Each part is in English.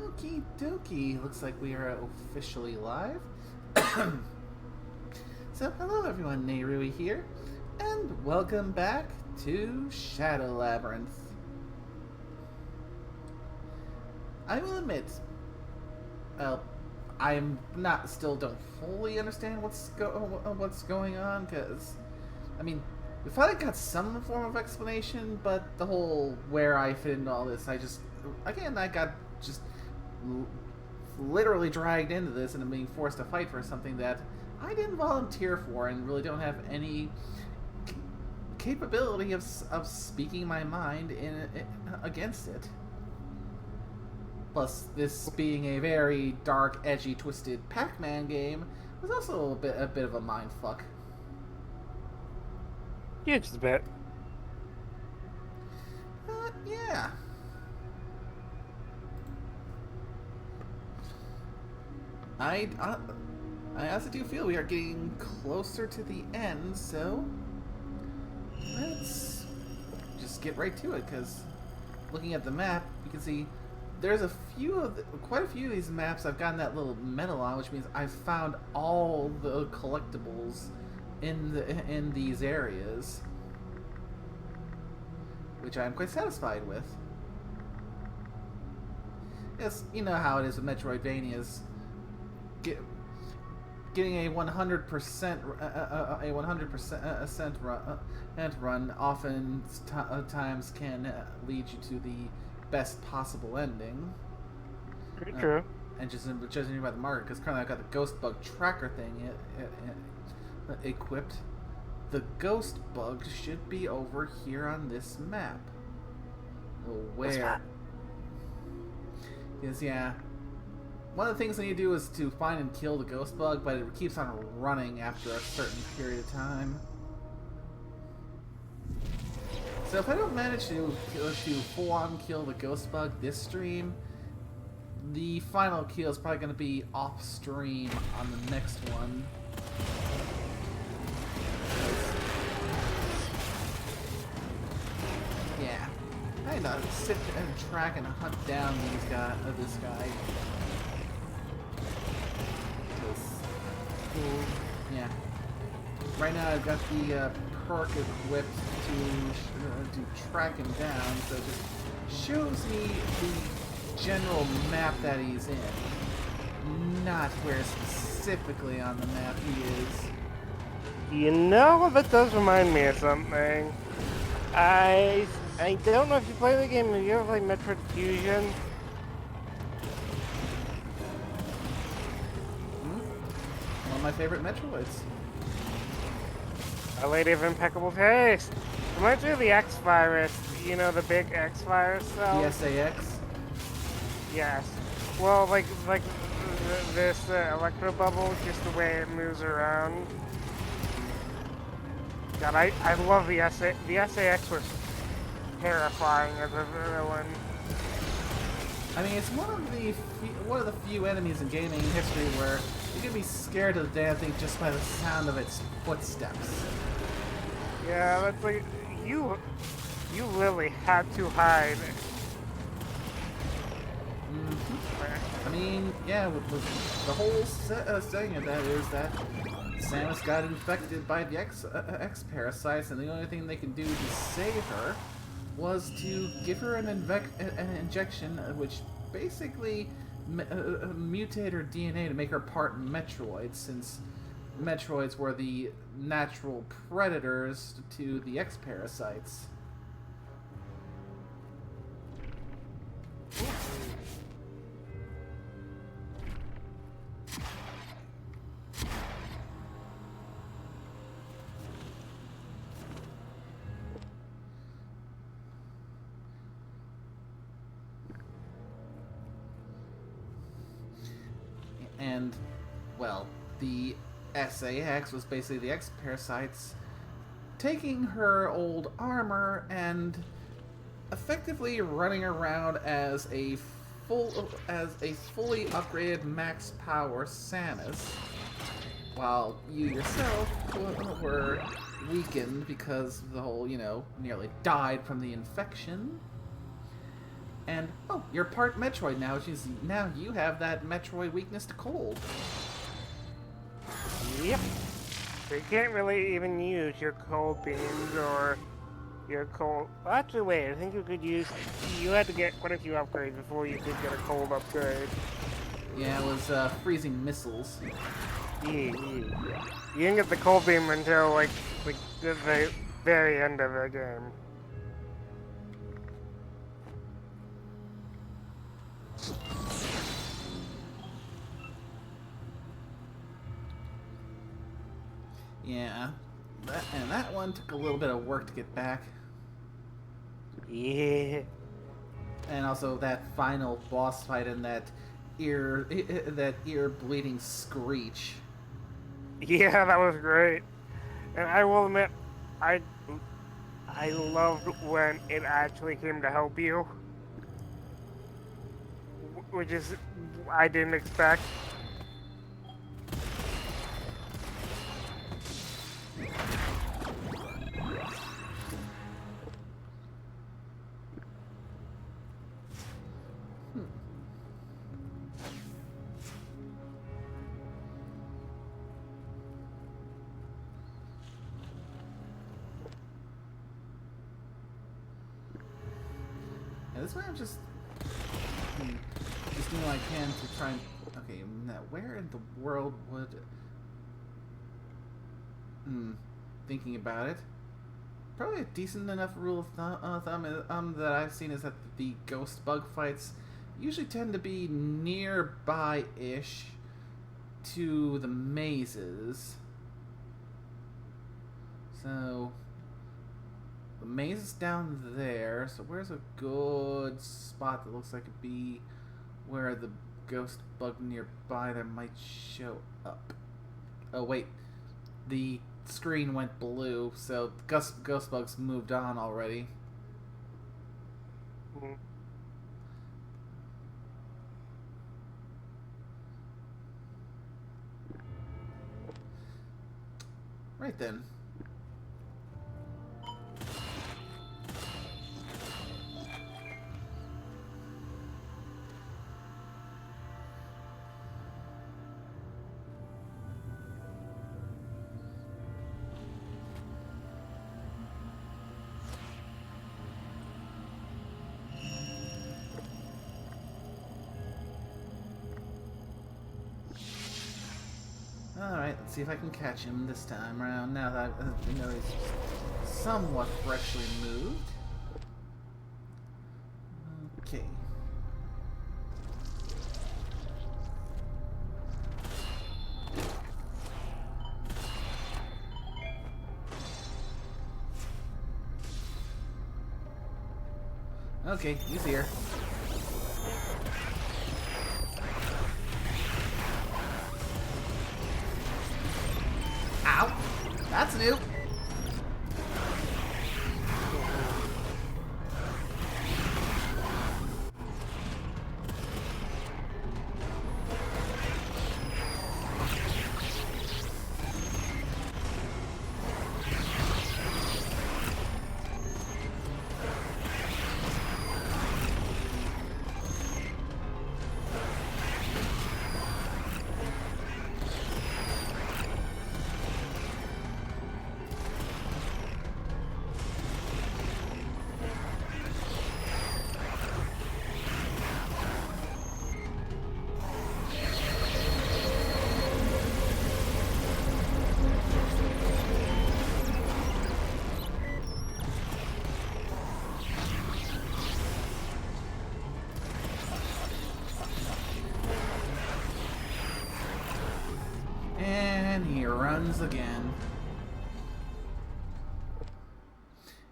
Okie dokie. Looks like we are officially live. So, hello everyone, Neirui here, and welcome back to Shadow Labyrinth. I will admit, well, still don't fully understand what's going on, because, I mean, we finally got some form of explanation, but the whole where I fit into all this, I got just literally dragged into this and I'm being forced to fight for something that I didn't volunteer for and really don't have any capability of speaking my mind against it. Plus, this being a very dark, edgy, twisted Pac-Man game was also a bit of a mind fuck. Yeah, just a bit. Yeah. I also do feel we are getting closer to the end, so let's just get right to it, because looking at the map, you can see there's quite a few of these maps I've gotten that little medal on, which means I've found all the collectibles in these areas, which I'm quite satisfied with. Yes, you know how it is with Metroidvanias. Getting a 100% run often times can lead you to the best possible ending. Pretty true. And just judging by the marker, because currently I've got the ghost bug tracker thing equipped. The ghost bug should be over here on this map. Where? Because yeah. One of the things I need to do is to find and kill the ghost bug, but it keeps on running after a certain period of time. So if I don't manage to full-on kill the ghost bug this stream, the final kill is probably going to be off-stream on the next one. Yeah. I know, sit and track and hunt down this guy. Yeah. Right now I've got the perk equipped to track him down, so it just shows me the general map that he's in, not where specifically on the map he is. You know, that does remind me of something. I don't know if you play the game. Have you ever played Metroid Fusion? One of my favorite Metroids. A lady of impeccable taste. Reminds me of the X virus. You know, the big X virus cell? The SAS? Yes. Well, like this electro bubble, just the way it moves around. God, I love the SA. The SAS was terrifying as a villain. I mean, it's one of the few enemies in gaming history where you can be scared of the damn thing just by the sound of its footsteps. Yeah, that's like you really had to hide. I mean, yeah, the whole saying of that is that Samus got infected by the X parasites, and the only thing they can do to save her was to give her an injection, which basically mutated her DNA to make her part Metroid, since Metroids were the natural predators to the X parasites. And, well, the SAX was basically the X parasites taking her old armor and effectively running around as a fully upgraded max power Samus, while you yourself were weakened because the whole, nearly died from the infection. And, oh, you're part Metroid now, which is now you have that Metroid weakness to cold. Yep. So you can't really even use your cold beams or your cold... Well, actually, wait, I think you could use... You had to get quite a few upgrades before you could get a cold upgrade. Yeah, it was freezing missiles. Yeah. You didn't get the cold beam until, like the very end of the game. Yeah, that one took a little bit of work to get back. Yeah. And also that final boss fight and that ear bleeding screech. Yeah, that was great. And I will admit, I loved when it actually came to help you. Which is, I didn't expect. Yeah, this way I'm just doing what I can to try and... Okay, now where in the world would... Thinking about it. Probably a decent enough rule of thumb that I've seen is that the ghost bug fights usually tend to be nearby-ish to the mazes. So... The maze is down there, so where's a good spot that looks like it'd be where the ghost bug nearby that might show up? Oh wait, the screen went blue, so ghost bugs moved on already. Right then. Alright, let's see if I can catch him this time around, now that I know he's somewhat freshly moved. Okay. Okay, he's here. Ow! That's new! Runs again.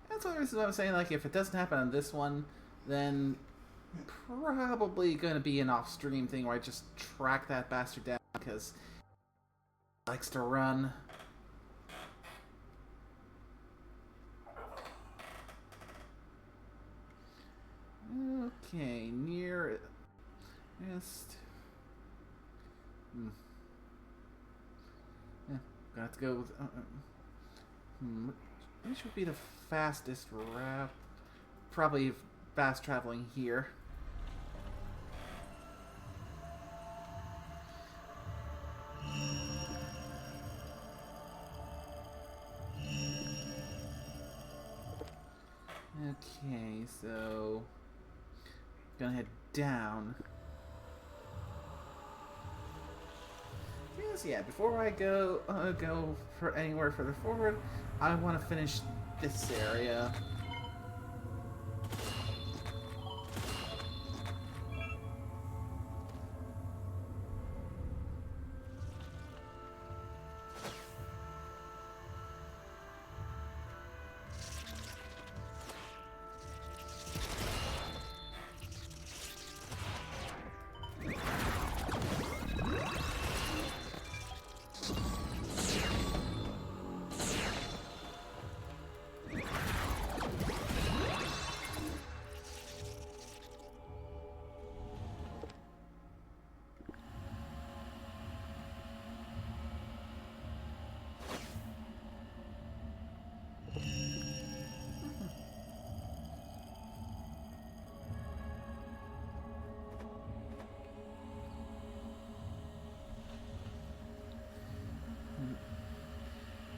That's what I'm saying, like, if it doesn't happen on this one, then probably gonna be an off-stream thing where I just track that bastard down because he likes to run. Okay, nearest. Yeah, got to go with. Which would be the fastest route? Probably fast traveling here. Okay, so gonna head down. Yes, yeah. Before I go for anywhere further forward, I want to finish this area.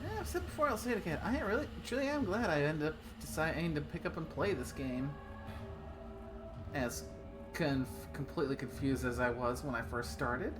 Yeah, I've said before, I'll say it again. I truly am glad I ended up deciding to pick up and play this game. As completely confused as I was when I first started.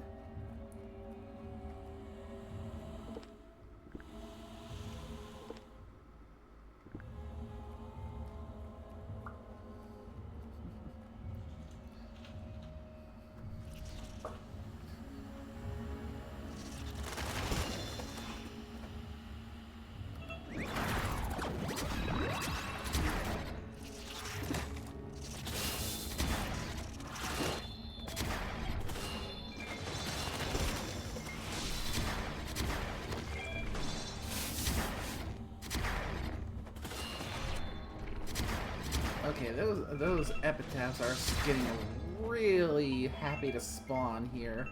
Okay, those epitaphs are getting really happy to spawn here.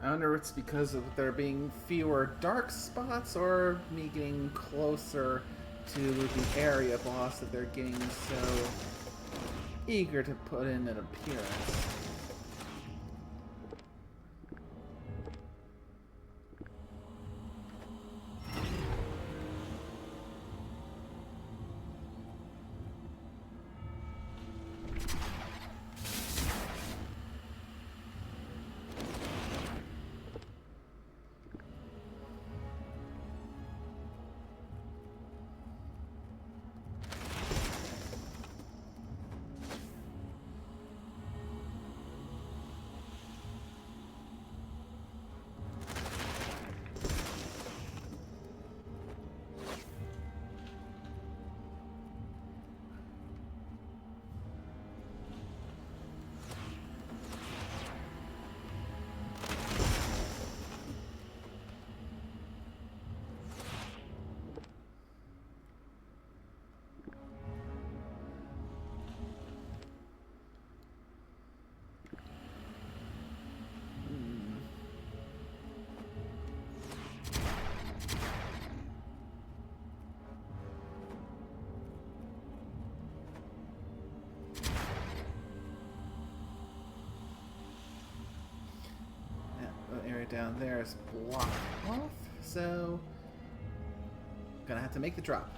I wonder if it's because of there being fewer dark spots or me getting closer to the area boss that they're getting so eager to put in an appearance. The area down there is blocked off, so gonna have to make the drop.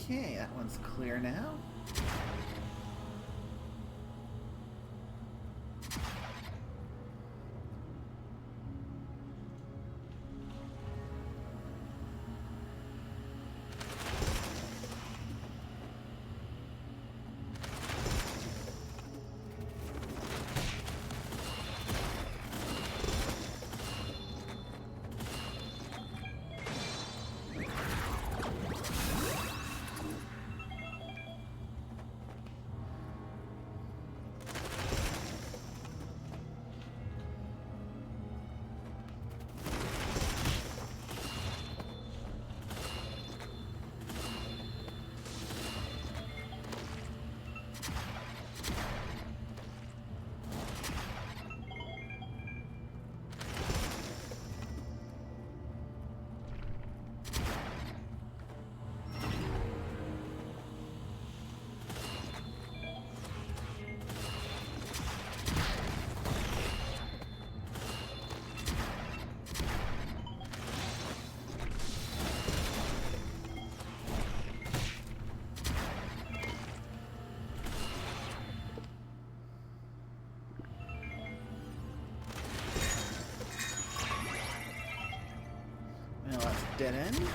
Okay, that one's clear now. Well, that's a dead end.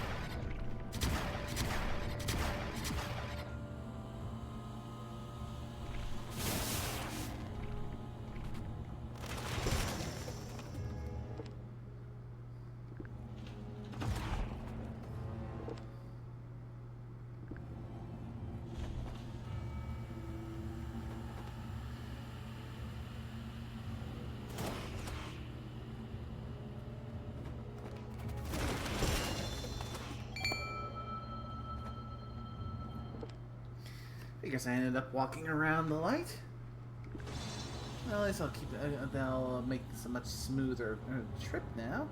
I guess I ended up walking around the light. Well, at least I'll keep it. That'll make this a much smoother trip now.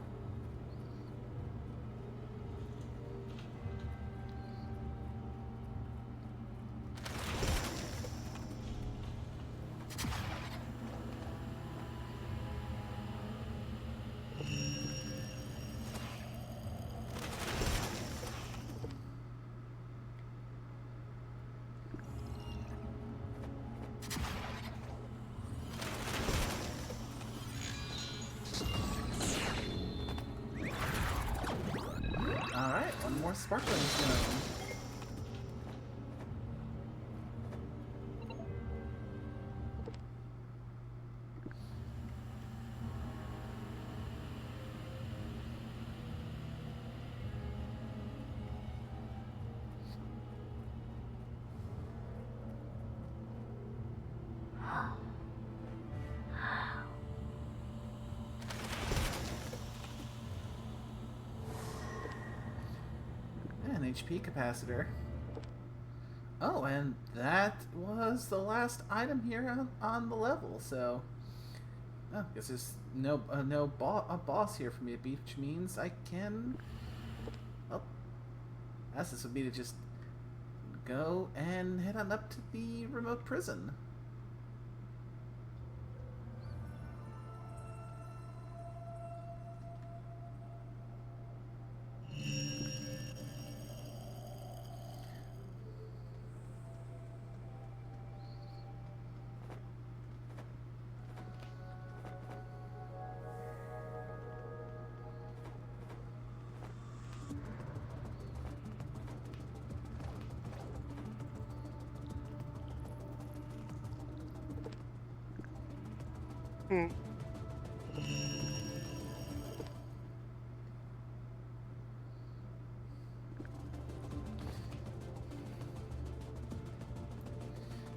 Alright, one more sparkling stone. An HP capacitor. Oh, and that was the last item here on the level, so... Oh, guess there's no boss here for me to beat, which means I can... Oh, that's this would be to just go and head on up to the remote prison. Hmm.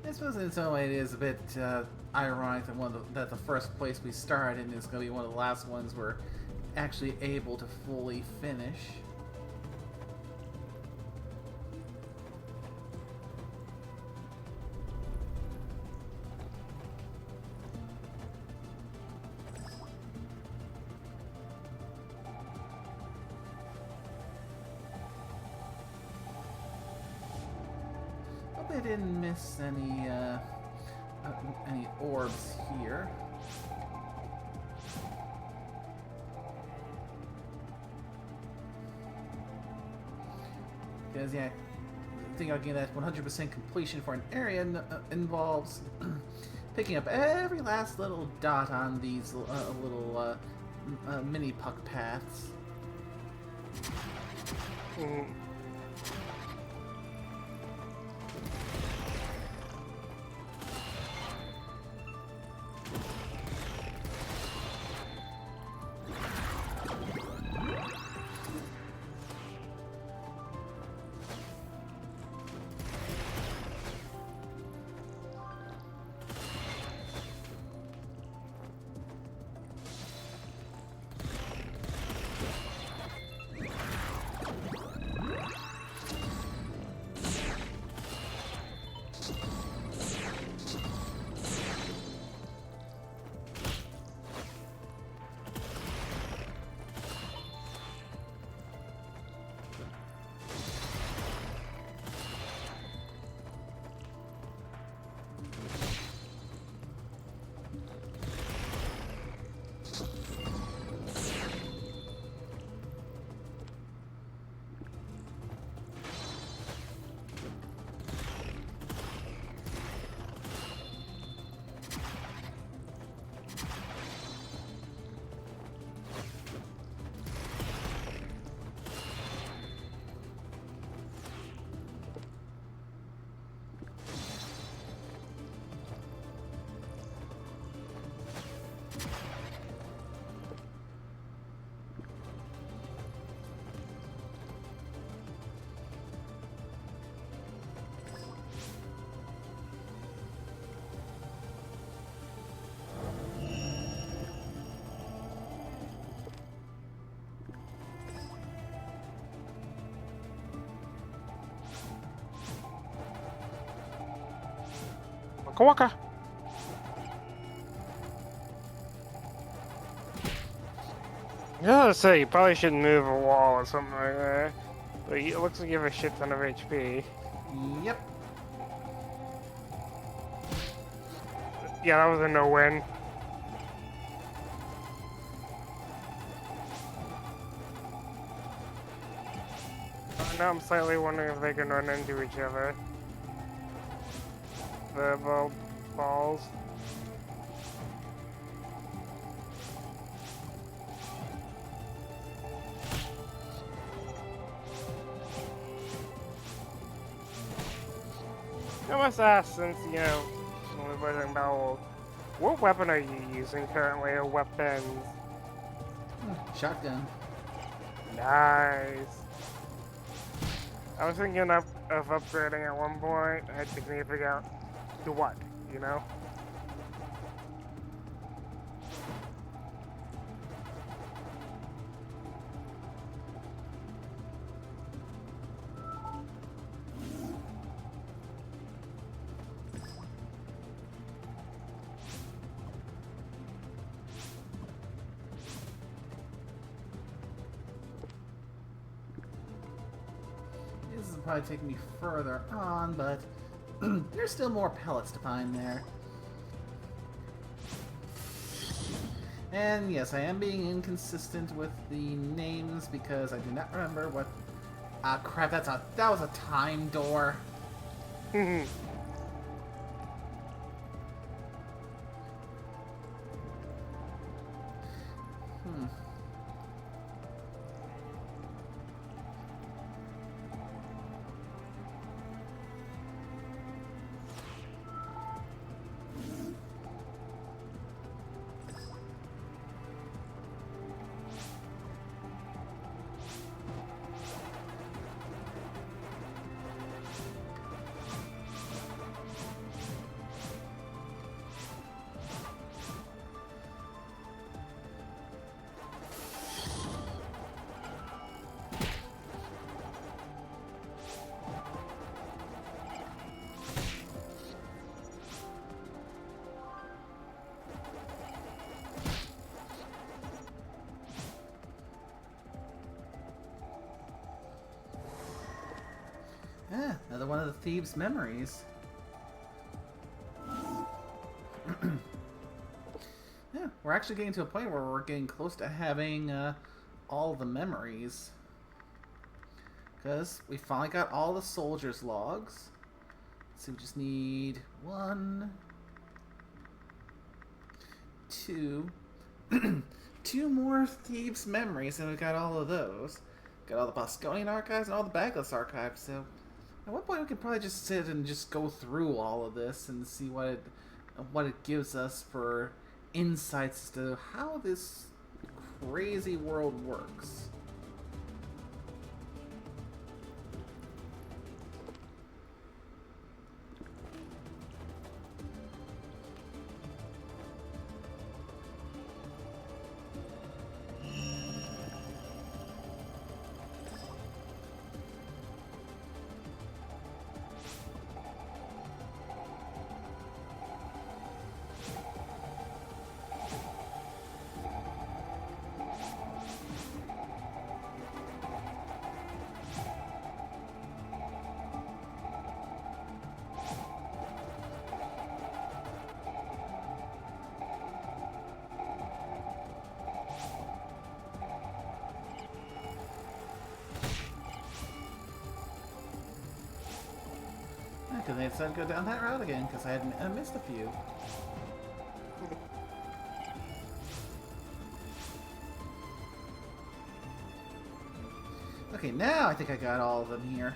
I suppose in some way it is a bit ironic that that the first place we start in is going to be one of the last ones we're actually able to fully finish. Hope I didn't miss any orbs here. Because yeah, think I'll get that 100% completion for an area involves picking up every last little dot on these little mini puck paths. Mm. Waka waka. Yeah, let's say you probably shouldn't move a wall or something like that. But it looks like you have a shit ton of HP. Yep. Yeah, that was a no-win. Now I'm slightly wondering if they can run into each other. The balls. I must ask, since, you know, when we're talking about, what weapon are you using currently, or weapons? Shotgun. Nice. I was thinking of upgrading at one point. I had to figure out to what, you know? This is probably taking me further on, but there's still more pellets to find there. And yes, I am being inconsistent with the names because I do not remember what. Ah, crap! That was a time door. Hmm. Yeah, another one of the thieves' memories. Yeah, we're actually getting to a point where we're getting close to having all the memories. Because we finally got all the soldiers' logs. So we just need 1, 2, 2 more thieves' memories, and we got all of those. Got all the Bosconian archives and all the Bagless archives, so at one point we could probably just sit and just go through all of this and see what it gives us for insights as to how this crazy world works. Because they decided to go down that route again, because I had missed a few. Okay, now I think I got all of them here.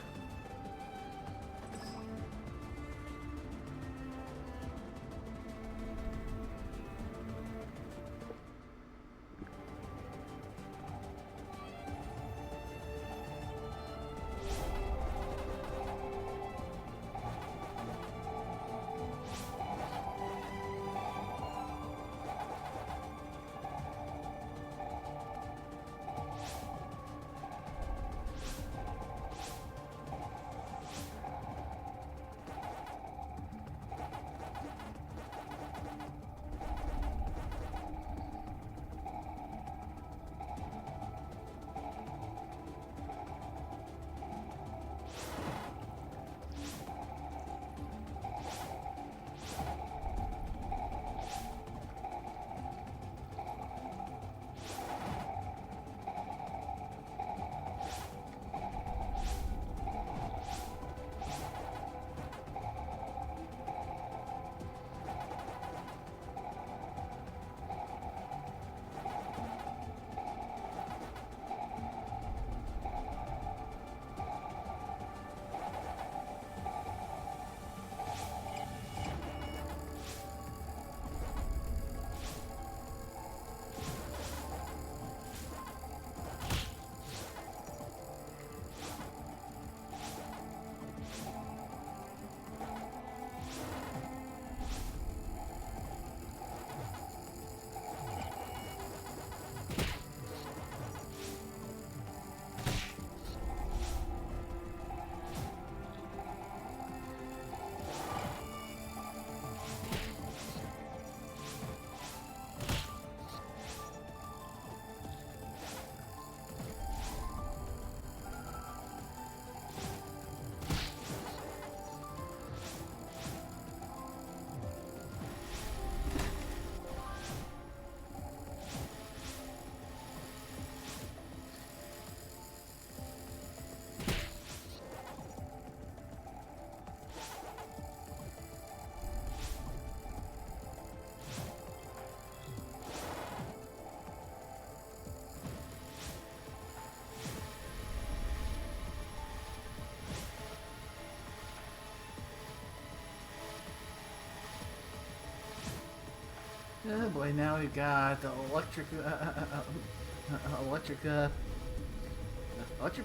Oh boy, now we've got electric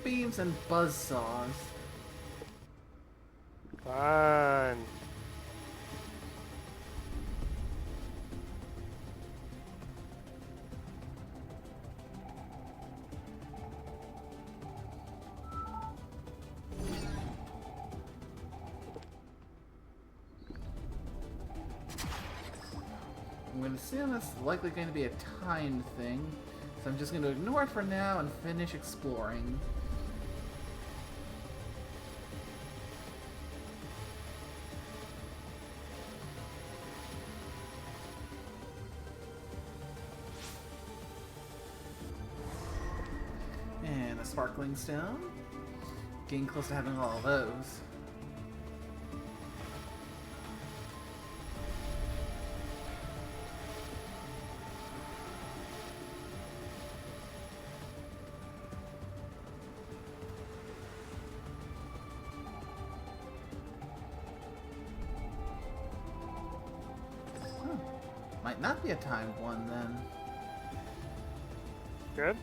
beams and buzz saws. Fun. I'm going to assume it's likely going to be a timed thing, so I'm just going to ignore it for now and finish exploring. And a sparkling stone. Getting close to having all of those. Might not be a timed one then. Good.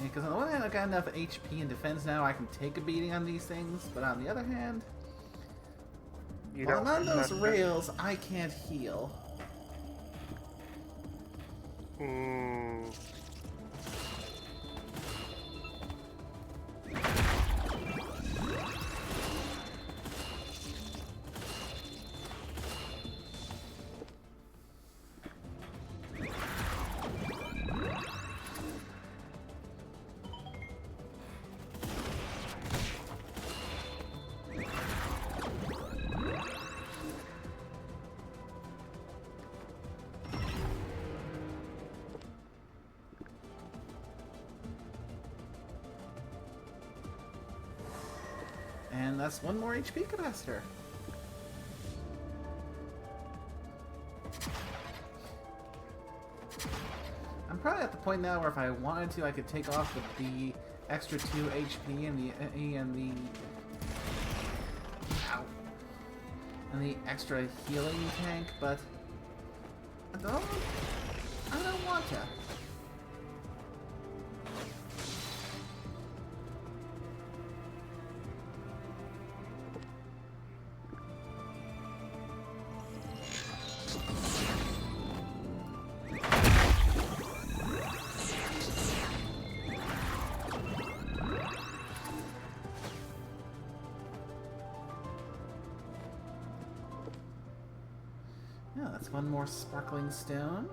Because on the one hand, I've got enough HP and defense now, I can take a beating on these things, but on the other hand, while I'm on those rails, I can't heal. And that's one more HP capacitor. I'm probably at the point now where if I wanted to, I could take off with the extra 2 HP and the extra healing tank, but I don't want to. Yeah, that's one more sparkling stone.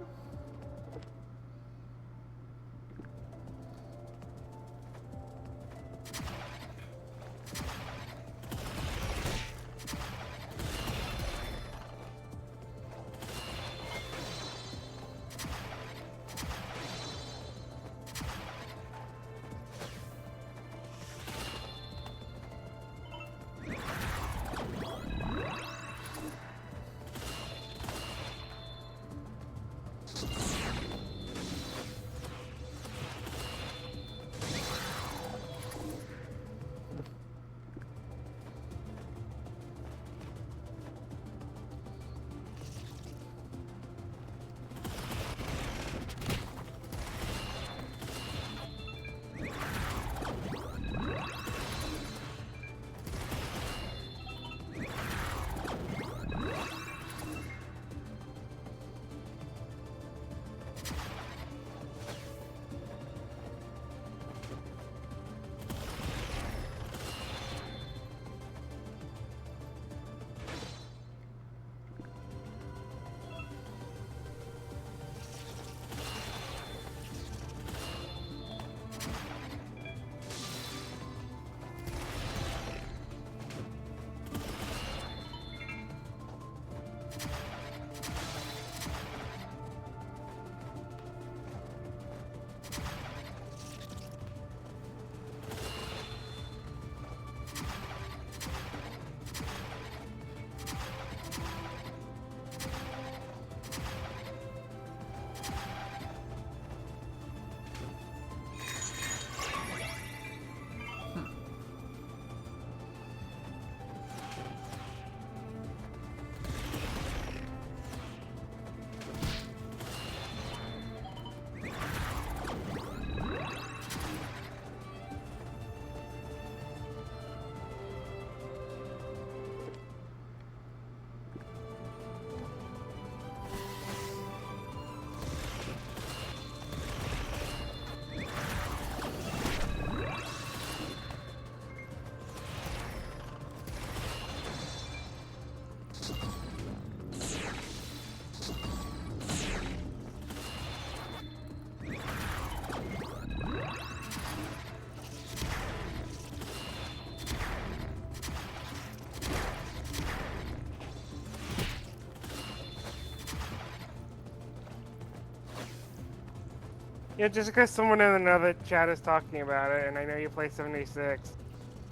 Yeah, just because someone in another chat is talking about it, and I know you play 76.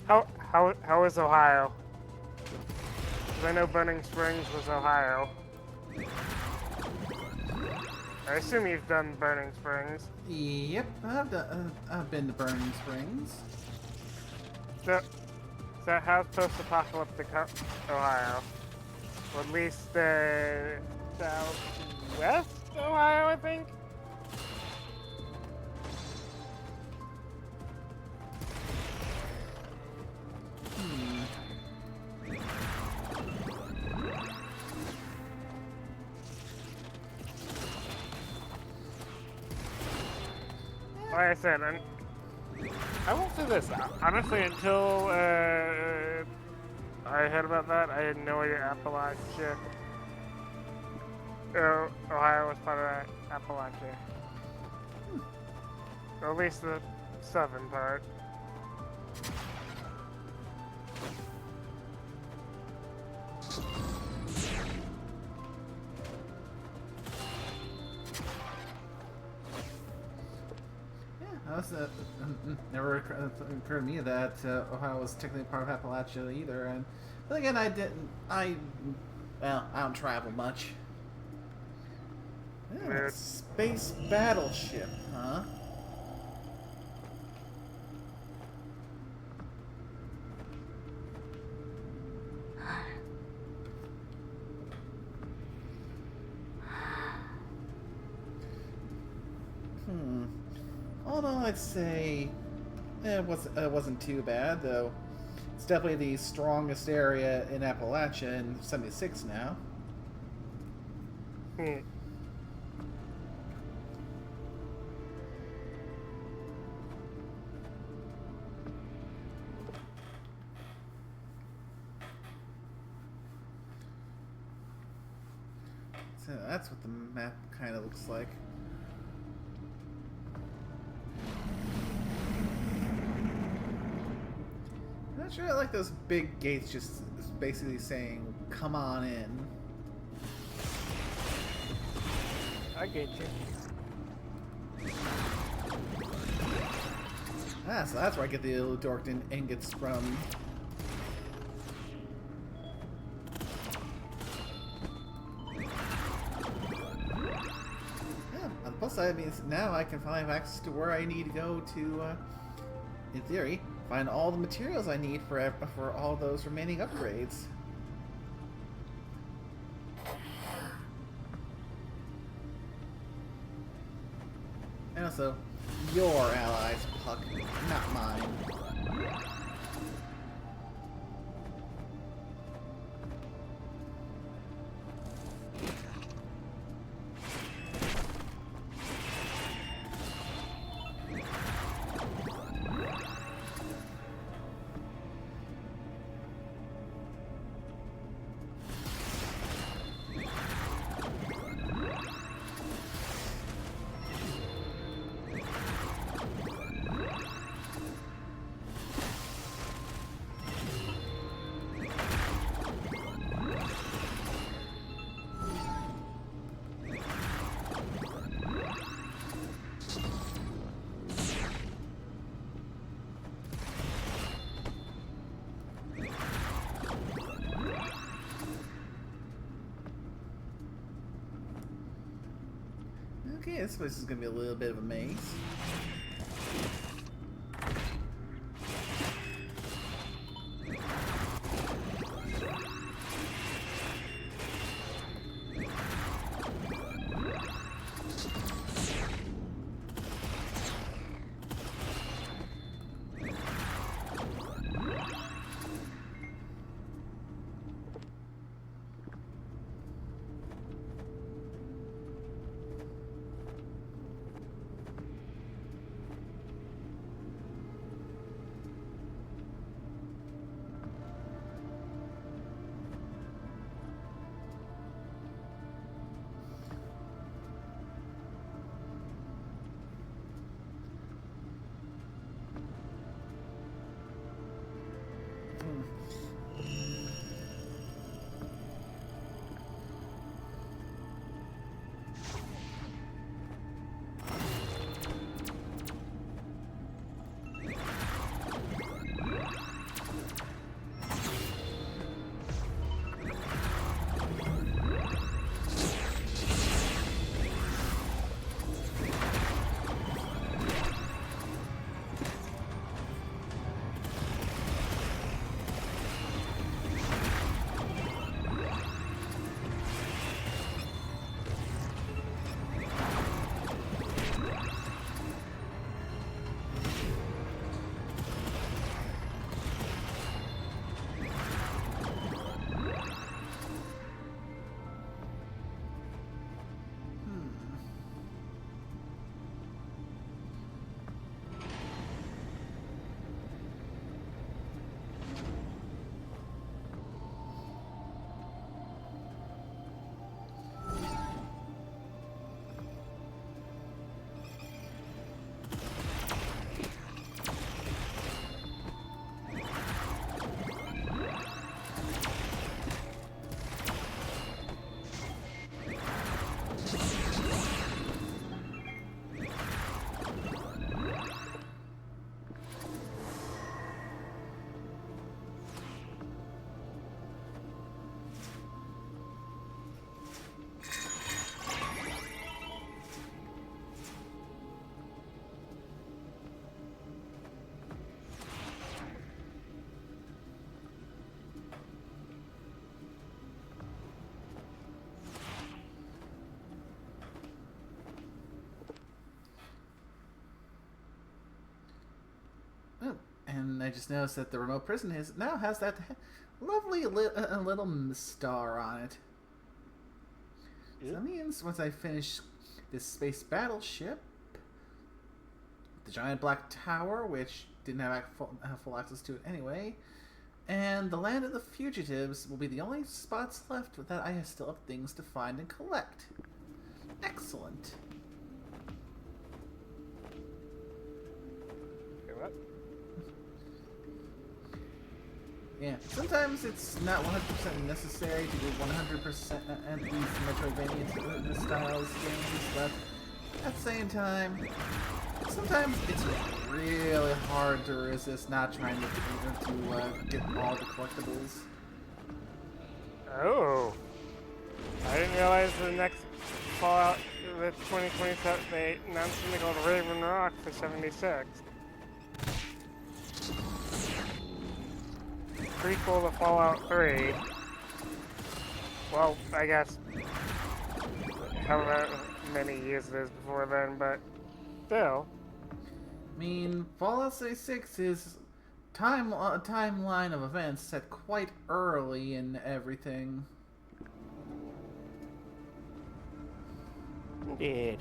How is Ohio? Because I know Burning Springs was Ohio. I assume you've done Burning Springs. Yep, I've been to Burning Springs. So how's post-apocalyptic Ohio? Or at least southwest Ohio, I think? Like I said, I won't say this. Honestly, until I heard about that, I had no idea Appalachia, Ohio was part of Appalachia. Or at least the southern part. Never occurred to me that Ohio was technically part of Appalachia either. And but again, I don't travel much. Yeah, space battleship, huh? Although I'd say it wasn't too bad, though. It's definitely the strongest area in Appalachia in 76 now. So that's what the map kind of looks like. I'm not sure I like those big gates just basically saying, come on in. I get you. Ah, so that's where I get the Dorked ingots from. Yeah, on the plus side, means now I can finally have access to where I need to go to, in theory, find all the materials I need for all those remaining upgrades. And also, your allies, Puck, not mine. Okay, this place is going to be a little bit of a maze. I just noticed that the remote prison now has that lovely little star on it. So that means once I finish this space battleship, the giant black tower, which didn't have full access to it anyway, and the land of the fugitives will be the only spots left that I still have things to find and collect. Excellent. What? Yeah, sometimes it's not 100% necessary to do 100% these Metroidvania styles games, but at the same time, sometimes it's really hard to resist not trying to get all the collectibles. Oh. I didn't realize the next Fallout, the 2027, they announced something called Raven Rock for 76. Prequel to Fallout 3. Well, I guess however many years it is before then, but still. I mean, Fallout 76 is a timeline of events set quite early in everything. Indeed.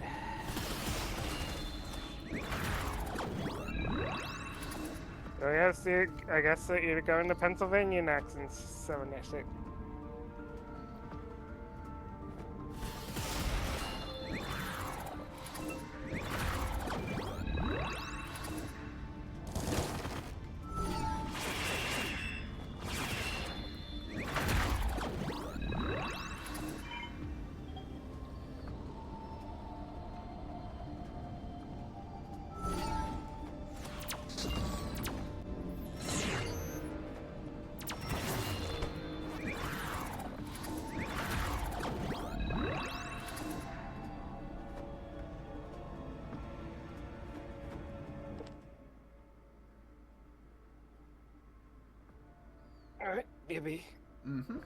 I guess that you're going to Pennsylvania next in 76. Alright, baby. Mm-hmm.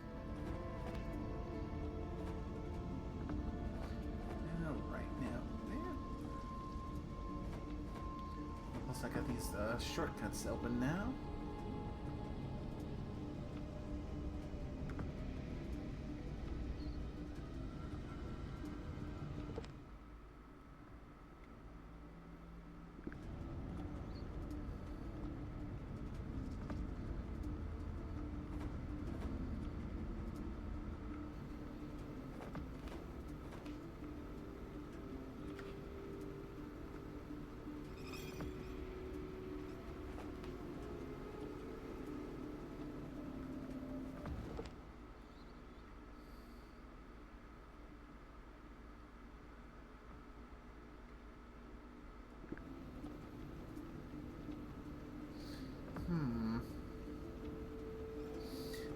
Alright, now there. Plus I got these shortcuts open now.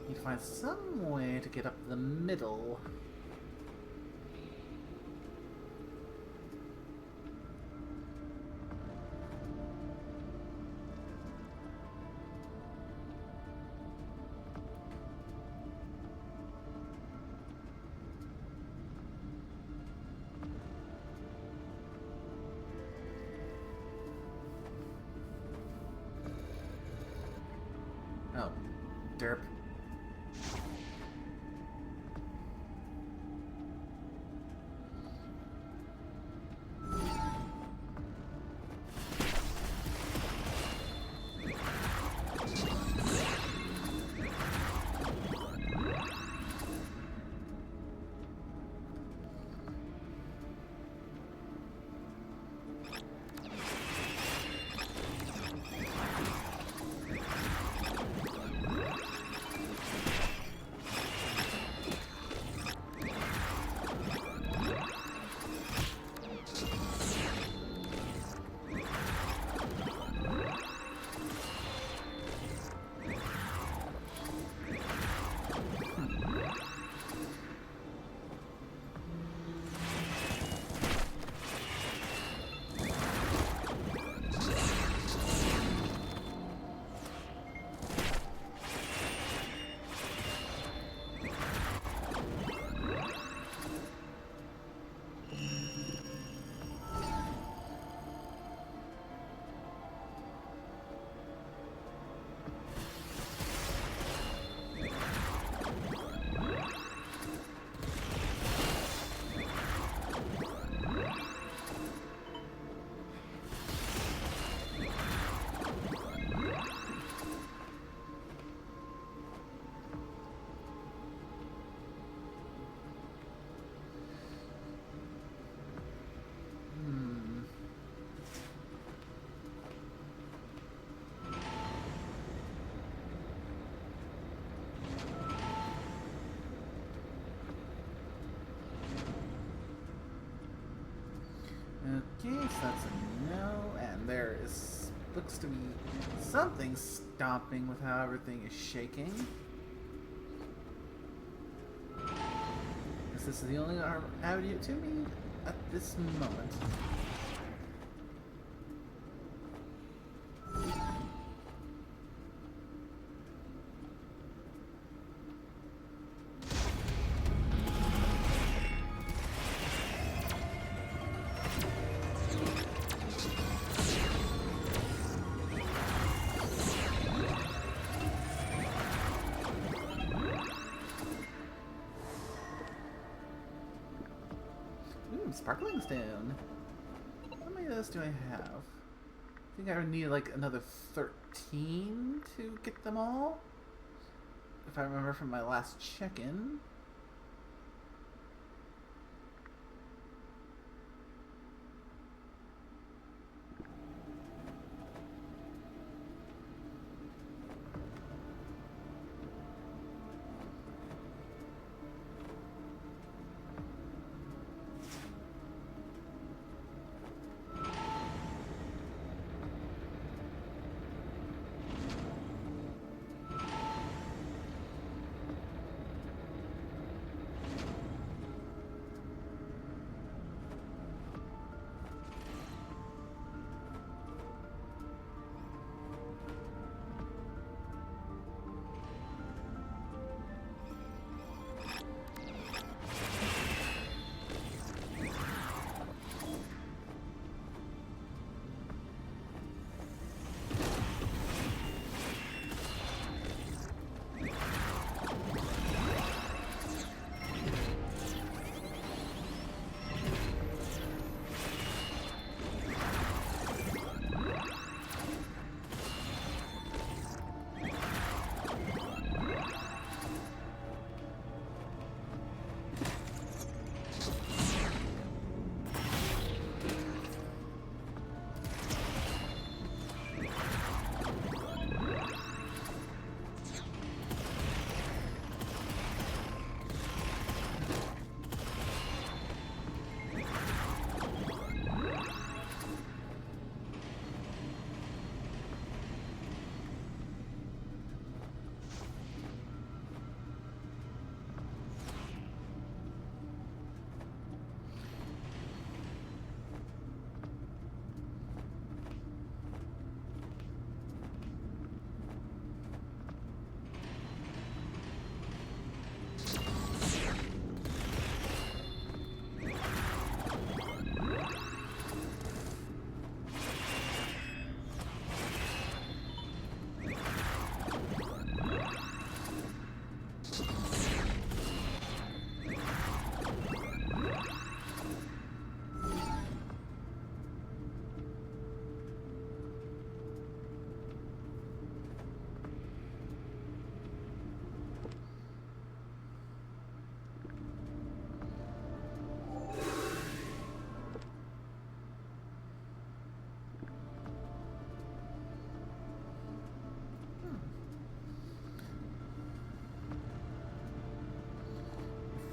Need to find some way to get up the middle. Oh, derp. That's a no, and there looks to be something stomping with how everything is shaking. This is the only avenue to me at this moment. Sparkling stone. How many of those do I have? I think I would need like another 13 to get them all. If I remember from my last check-in.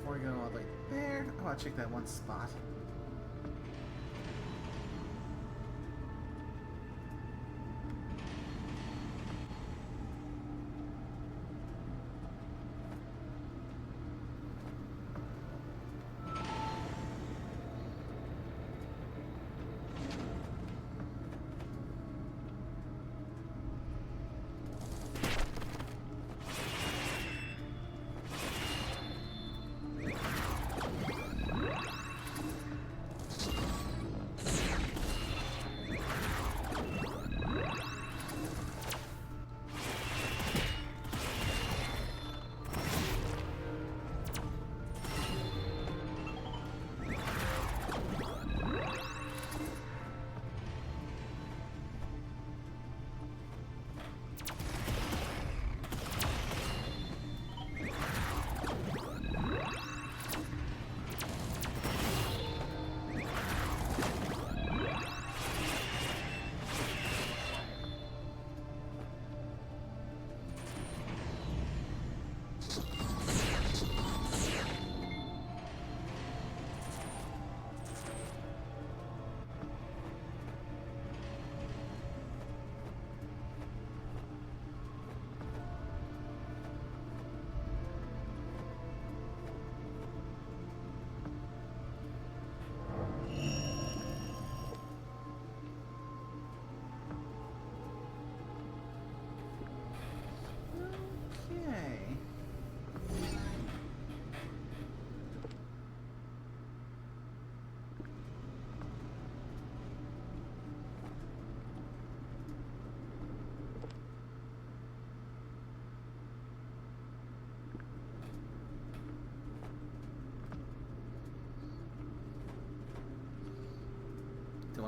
Before we go all the way there, I want to check that one spot.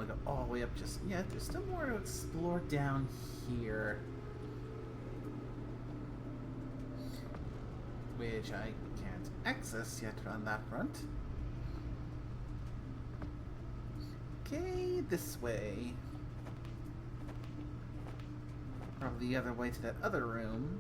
want to go all the way up just yet. There's still more to explore down here. Which I can't access yet on that front. Okay, this way. Probably the other way to that other room.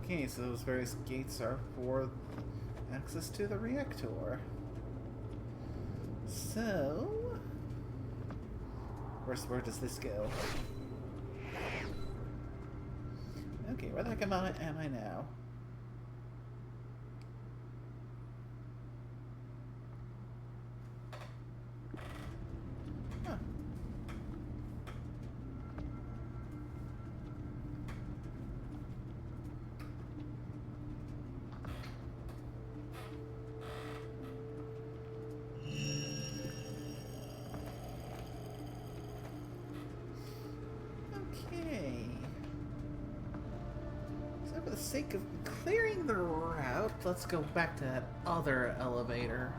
Okay, so those various gates are for access to the reactor. So, where does this go? Okay, where the heck am I now? Huh. Okay. So for the sake of clearing the route, let's go back to that other elevator.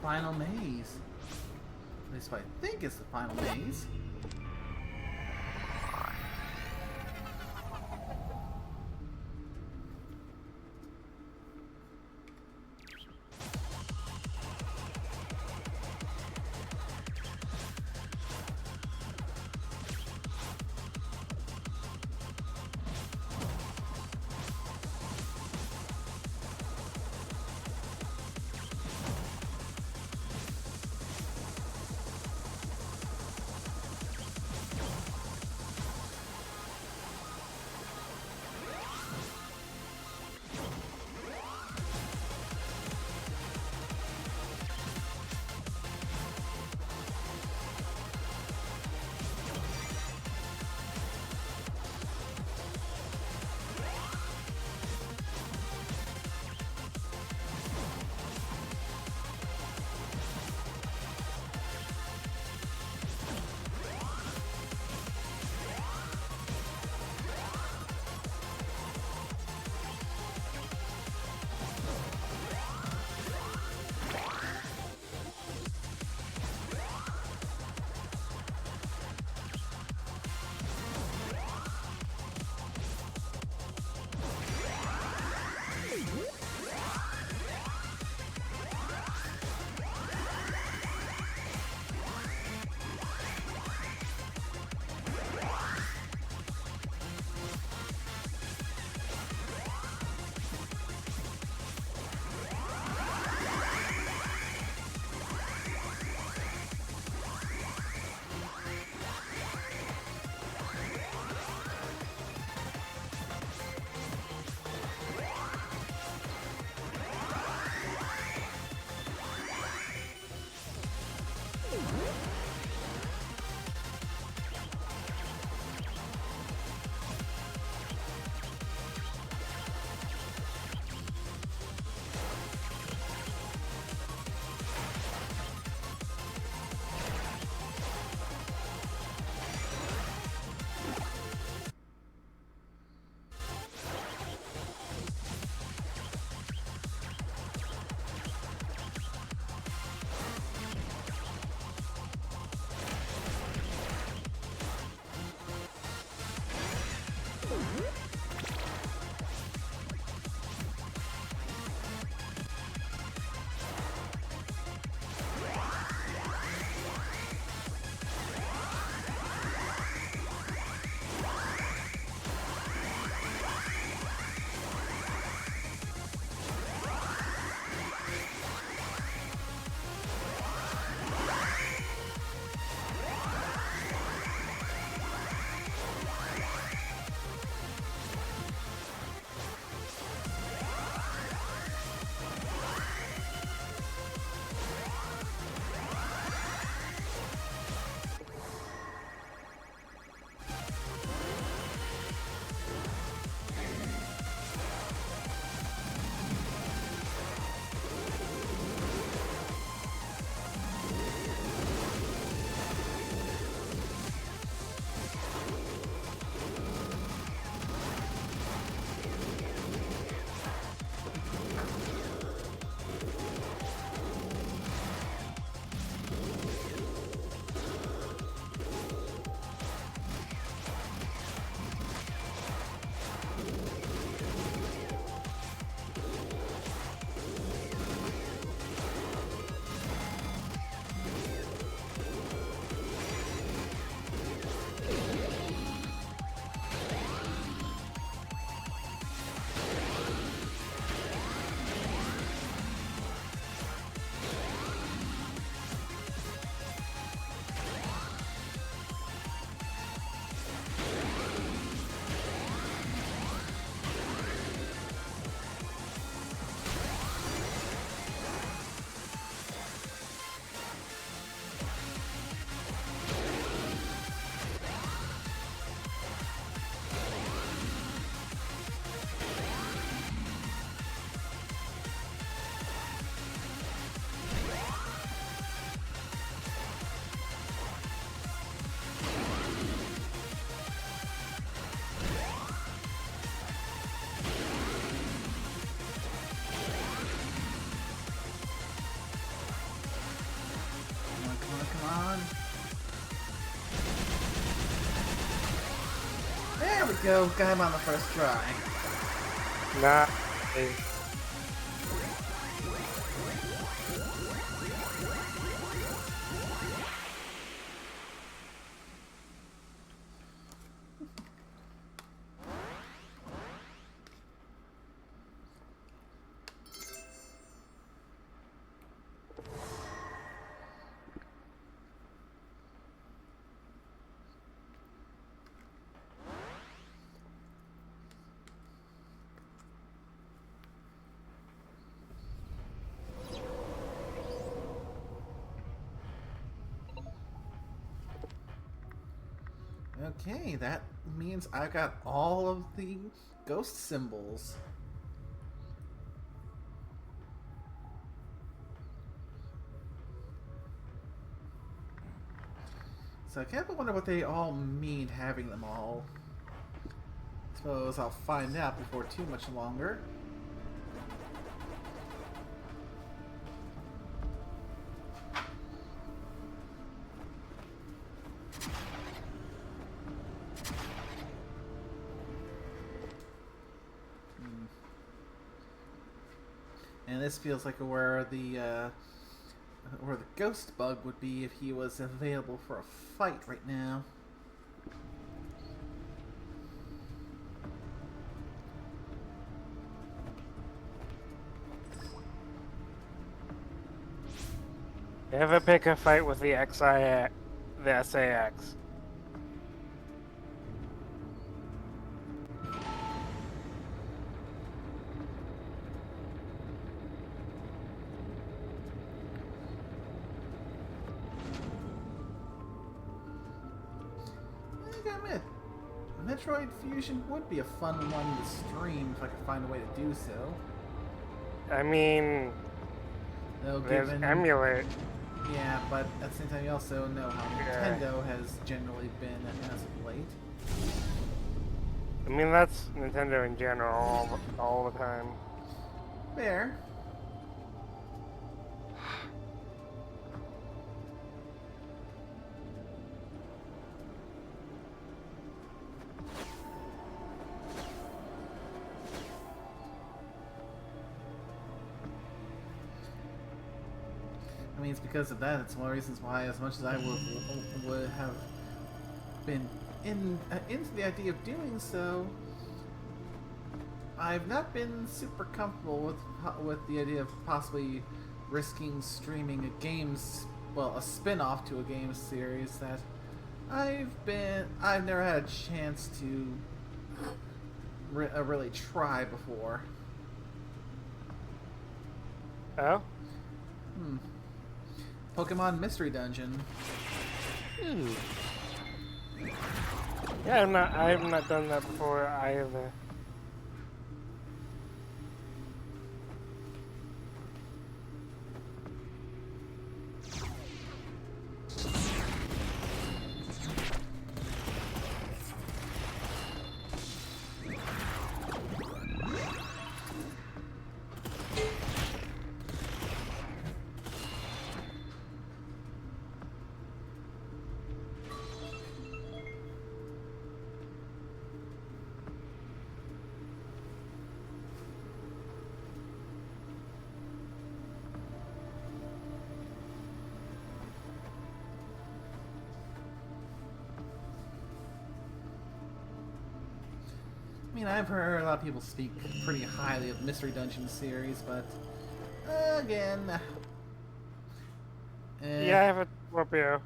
final maze. At least what I think is the final maze. go. Got him on the first try. Nah. Okay, that means I got all of the ghost symbols. So I kind of wonder what they all mean, having them all. Suppose I'll find out before too much longer. And this feels like where the ghost bug would be if he was available for a fight right now. Never pick a fight with the SAS. I gotta admit, Metroid Fusion would be a fun one to stream if I could find a way to do so. I mean, Though there's given, emulate. yeah, but at the same time you also know how Yeah. Nintendo has generally been as of late. I mean, that's Nintendo in general all the time. Fair. I mean, it's because of that. It's one of the reasons why, as much as I would have been into the idea of doing so, I've not been super comfortable with the idea of possibly risking streaming a spin-off to a game series that I've never had a chance to really try before. Oh? Pokemon Mystery Dungeon. Yeah, I have not done that before either. I mean, I've heard a lot of people speak pretty highly of Mystery Dungeon series, but again, Yeah, I have a Scorpio.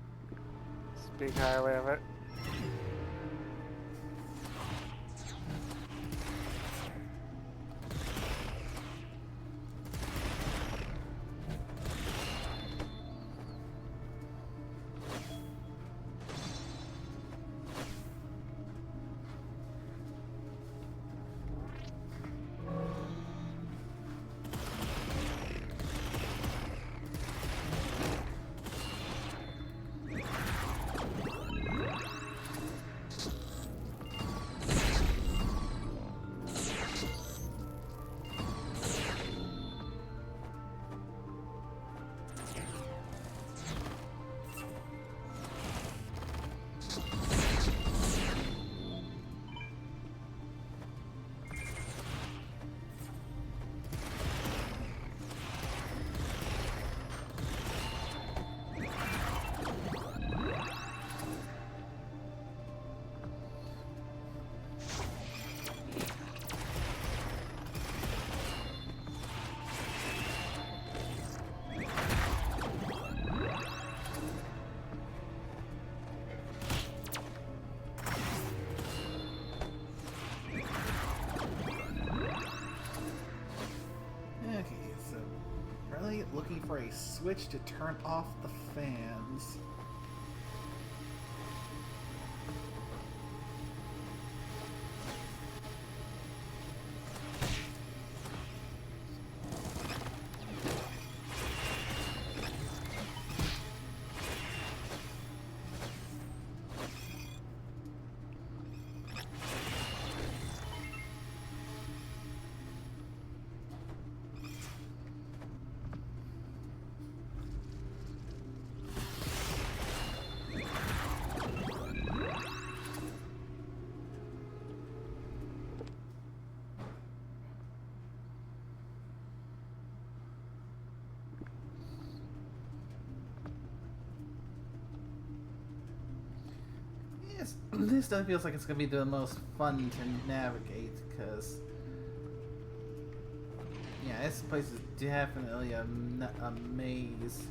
Speak highly of it. looking for a switch to turn off the fans. This stuff feels like it's going to be the most fun to navigate, because yeah, this place is definitely a maze.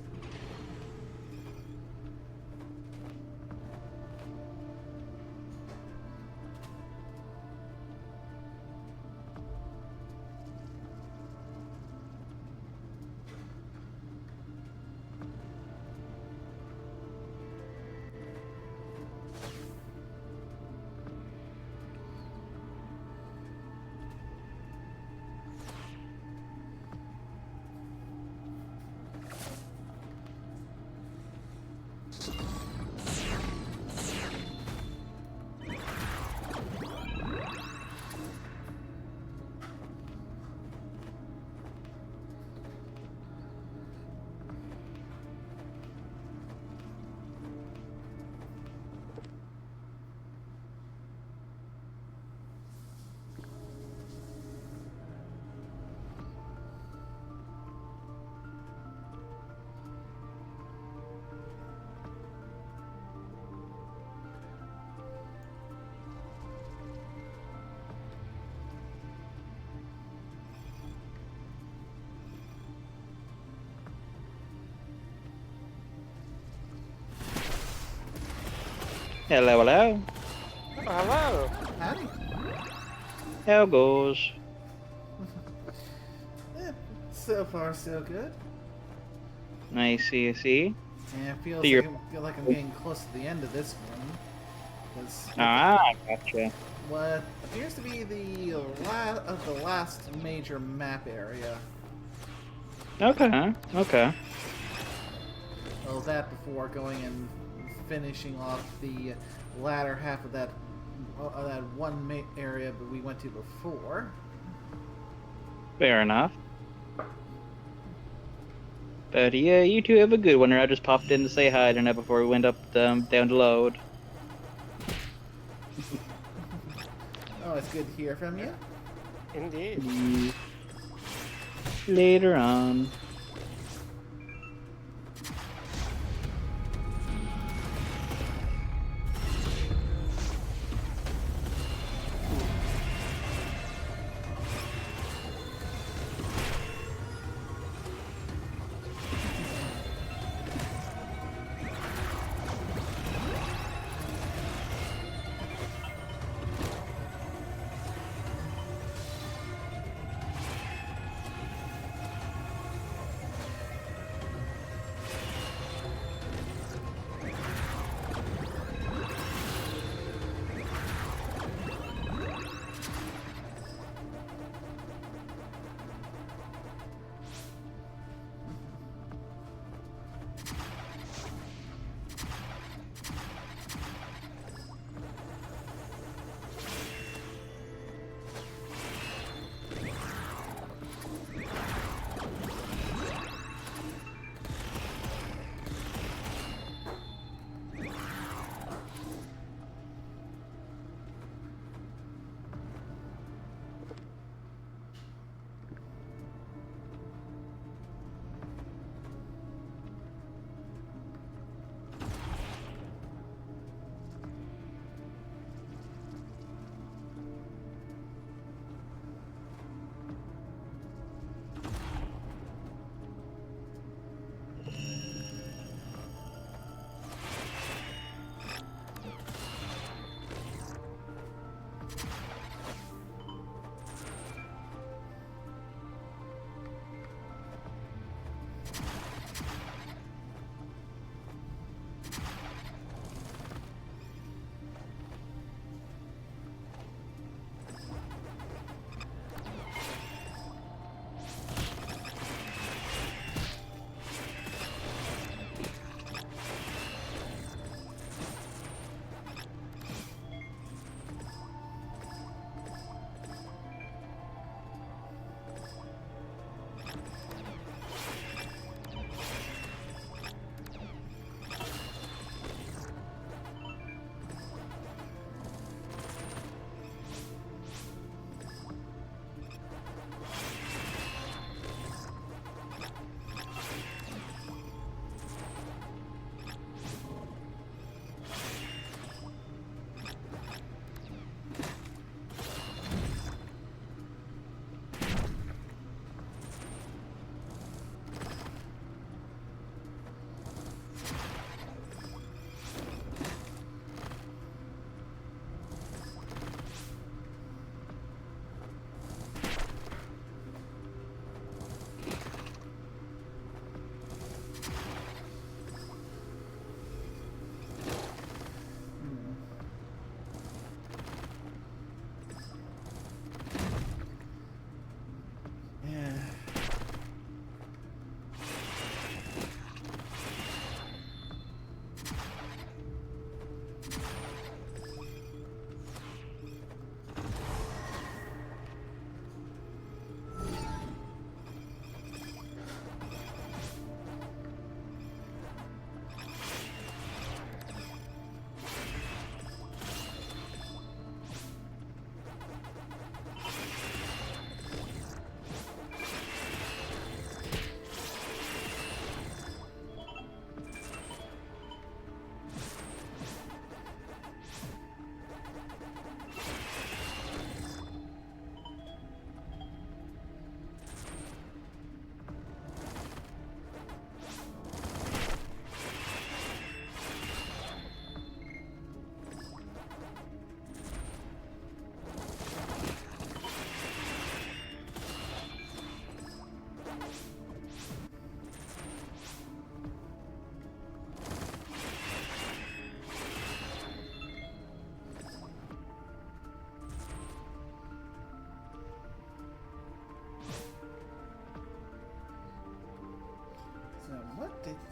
Hello, hello. Oh, hello. Howdy. How goes? So far, so good. I see. And it feels So you're- feel like I'm getting close to the end of this one. Because Gotcha. what appears to be the last major map area. Okay. Well, that before going and finishing off the latter half of that one area that we went to before. Fair enough. But yeah, you two have a good one. I just popped in to say hi tonight before we went up down to load. Oh, it's good to hear from you. Indeed. Later on.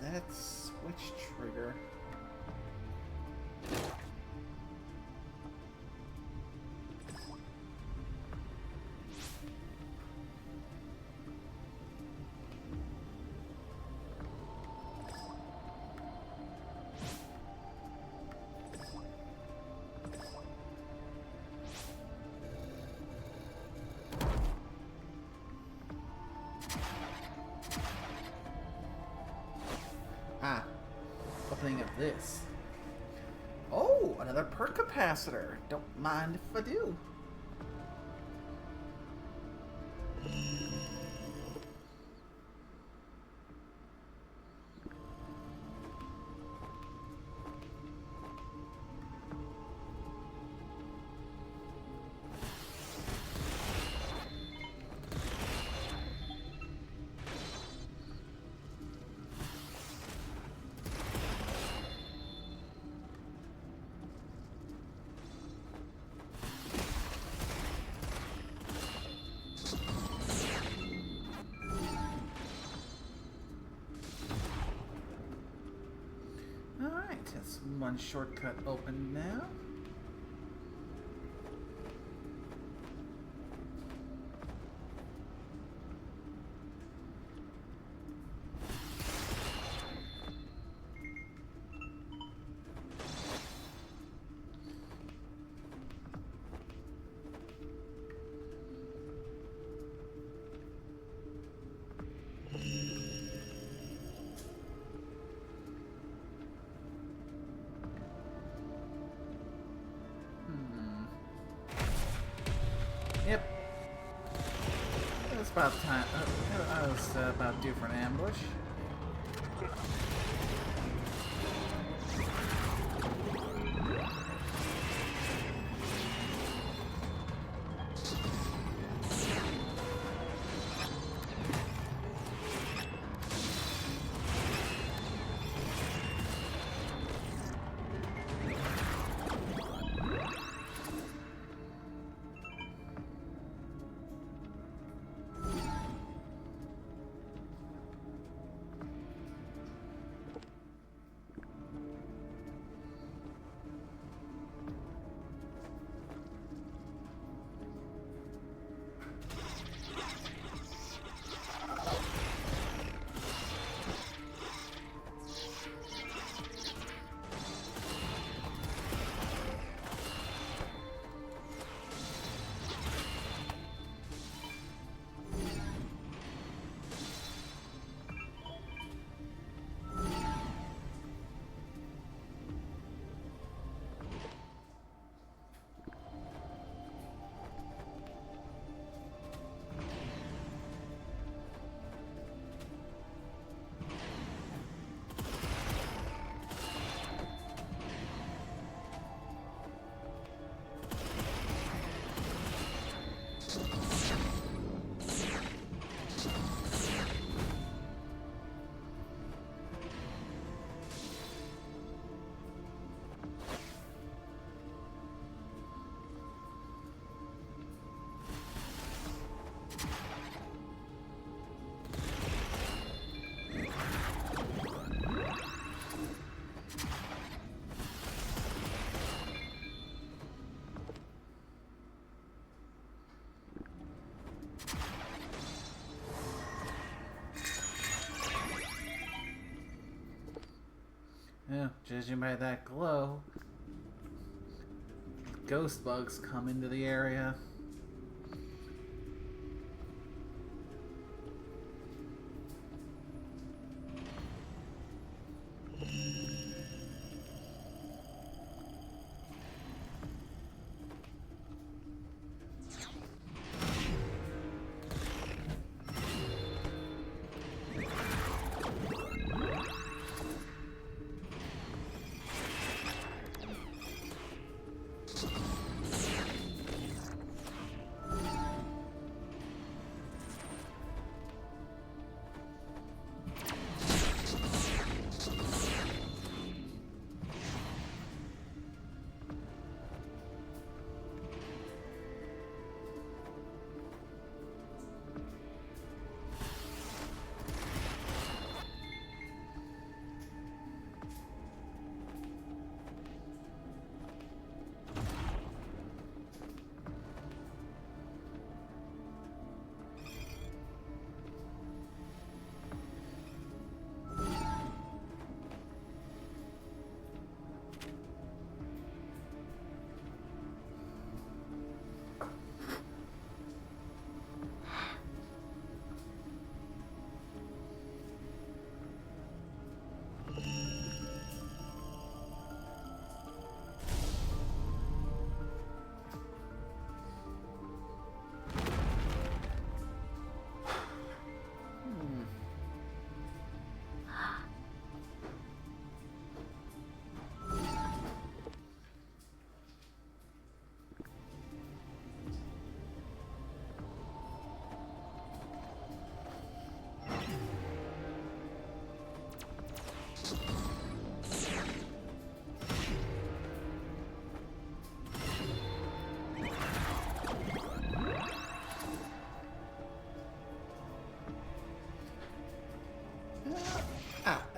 That's which trigger? Ah, opening up this. Oh, another perk capacitor. Don't mind if I do. Alright, that's one shortcut open now. Yep. It was about time. I was about due for an ambush. Yeah, judging by that glow, ghost bugs come into the area.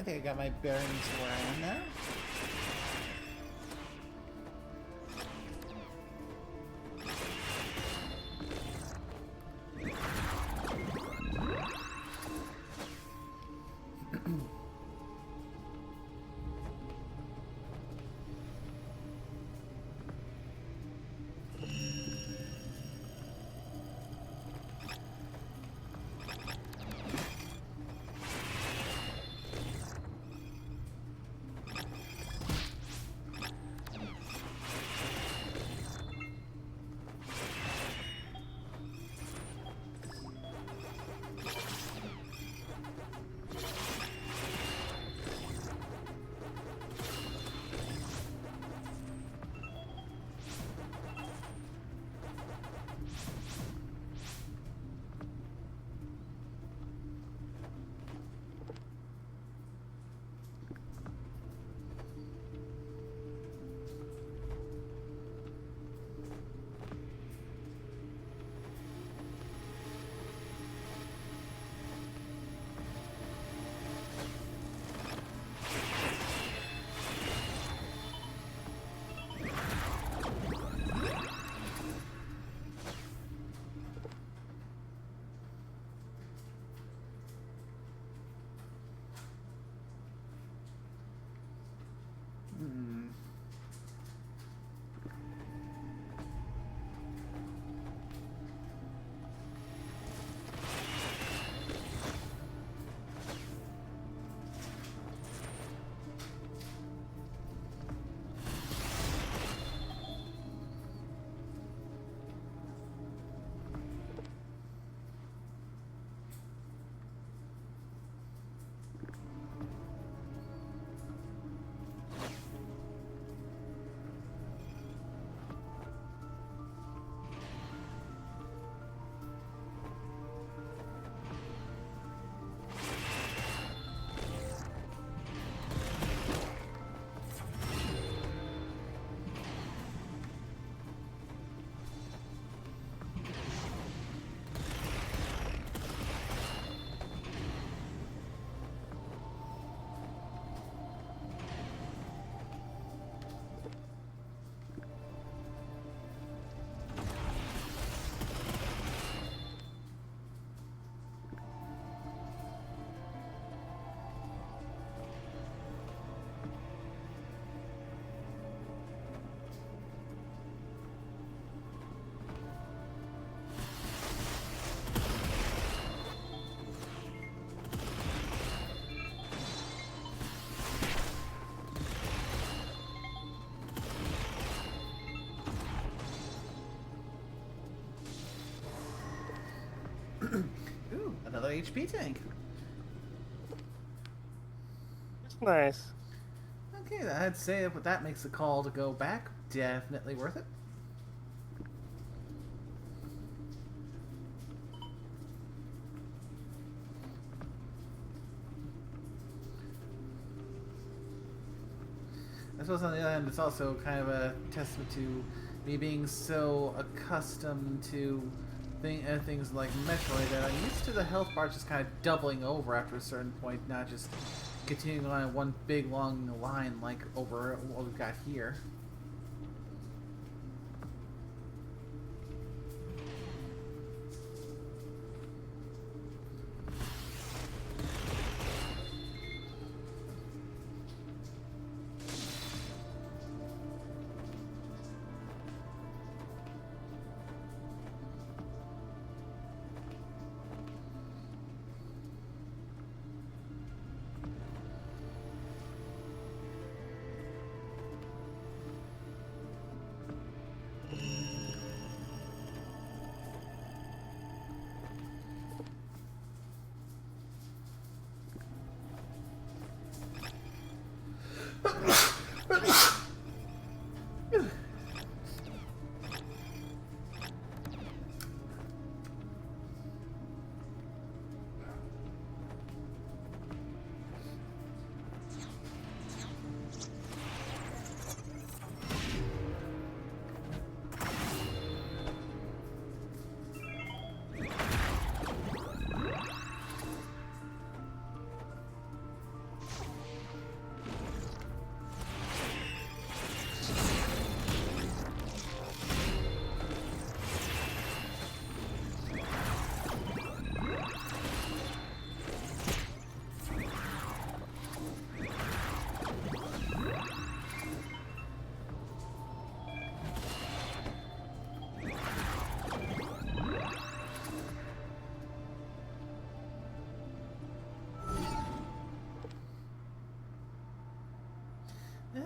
I think I got my bearings where I am now. Ooh, another HP tank. It's nice. Okay, I'd say that makes the call to go back definitely worth it. I suppose on the other hand, it's also kind of a testament to me being so accustomed to things like Metroid that I'm used to the health bar just kind of doubling over after a certain point, not just continuing on in one big long line like over what we've got here.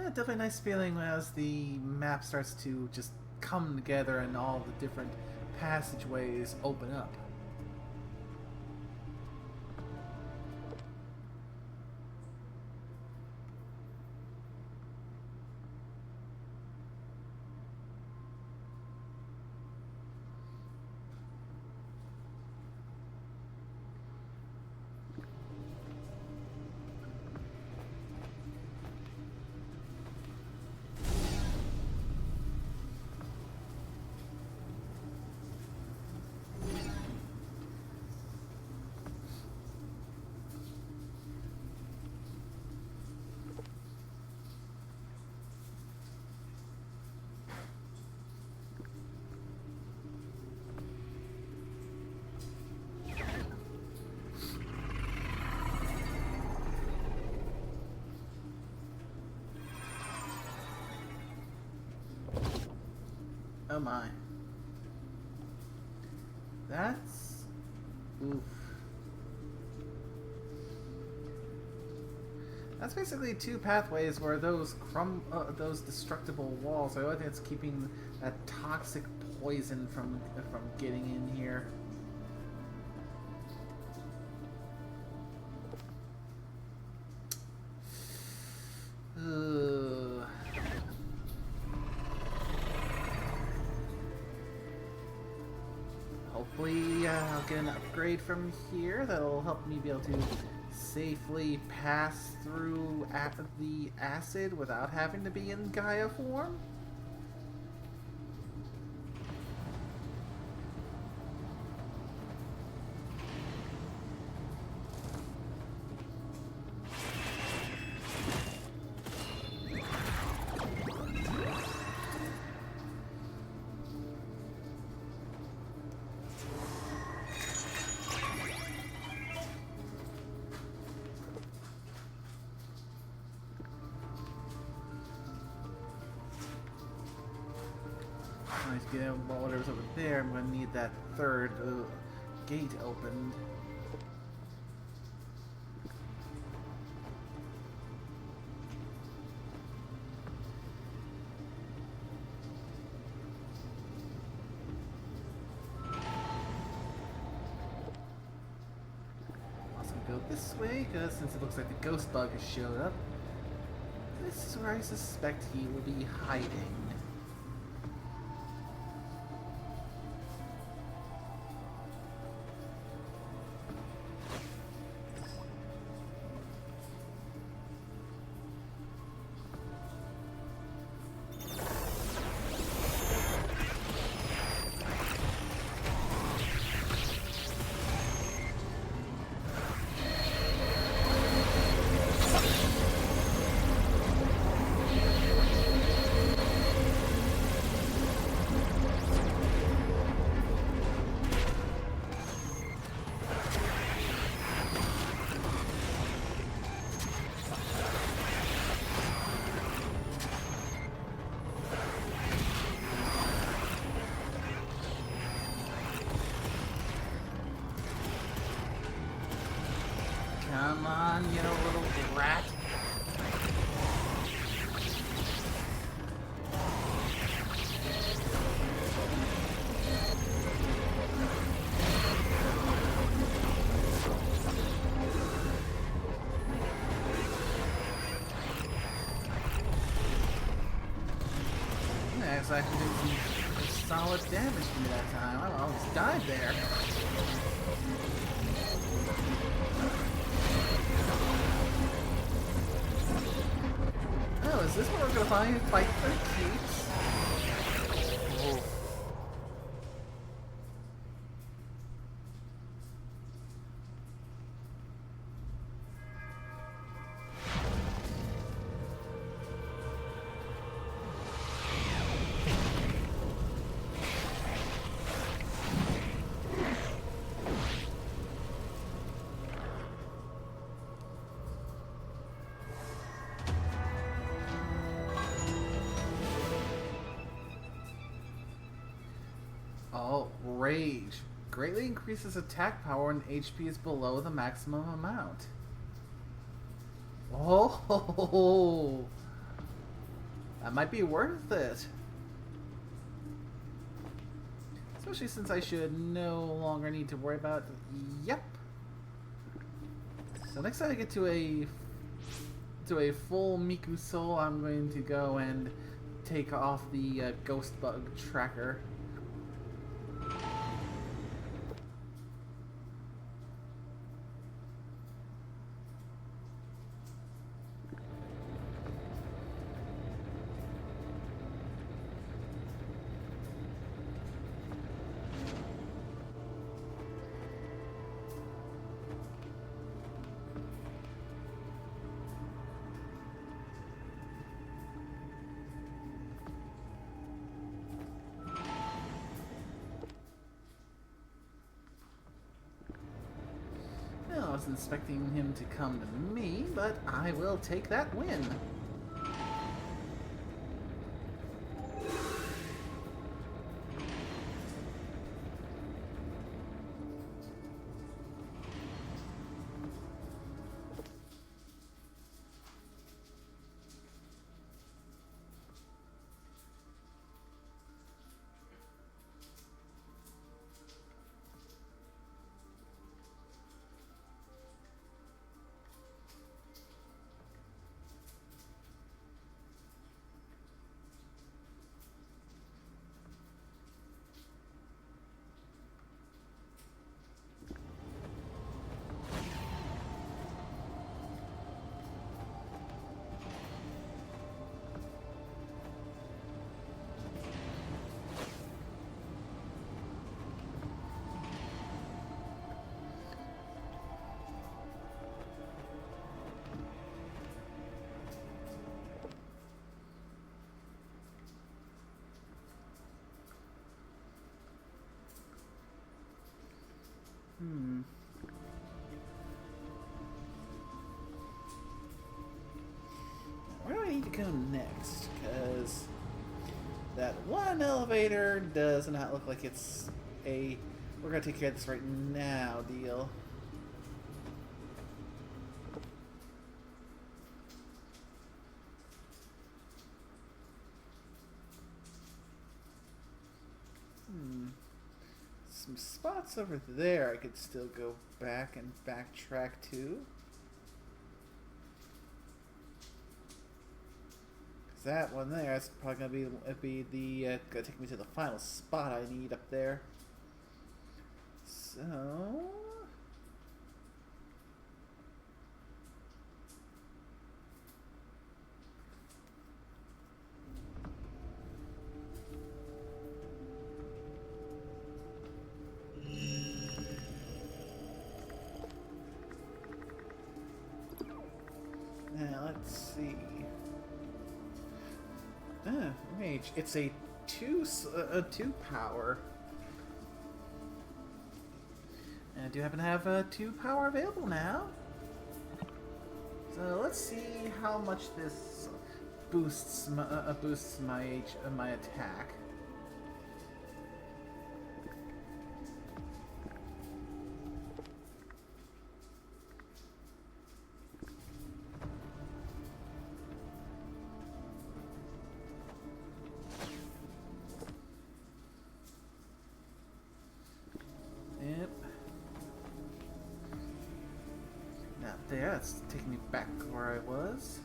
Yeah, definitely a nice feeling as the map starts to just come together and all the different passageways open up. Oh my. That's... oof. That's basically two pathways where those those destructible walls are the only thing that's keeping that toxic poison from getting in here. Ugh. Hopefully, I'll get an upgrade from here that'll help me be able to safely pass through the acid without having to be in Gaia form. To get whatever's over there, I'm going to need that third gate opened. Also go this way, because since it looks like the ghost bug has showed up, this is where I suspect he will be hiding. Come on, you little rat. That's actually did some solid damage to me that time. I almost died there. Oh, is this what we're gonna fight for keeps? Oh. Oh, Rage. Greatly increases attack power when HP is below the maximum amount. Oh! That might be worth it. Especially since I should no longer need to worry about... Yep. So next time I get to a full Miku soul, I'm going to go and take off the ghost bug tracker. I was expecting him to come to me, but I will take that win. Where do I need to go next? Because that one elevator does not look like it's a we're gonna take care of this right now deal. Some spots over there I could still go back and backtrack to. That one there is probably gonna be the gonna take me to the final spot I need up there. So now let's see. Mage. It's a two power. And I do happen to have a 2 power available now. So let's see how much this boosts my attack. Yep. Not there. That's taking me back where I was.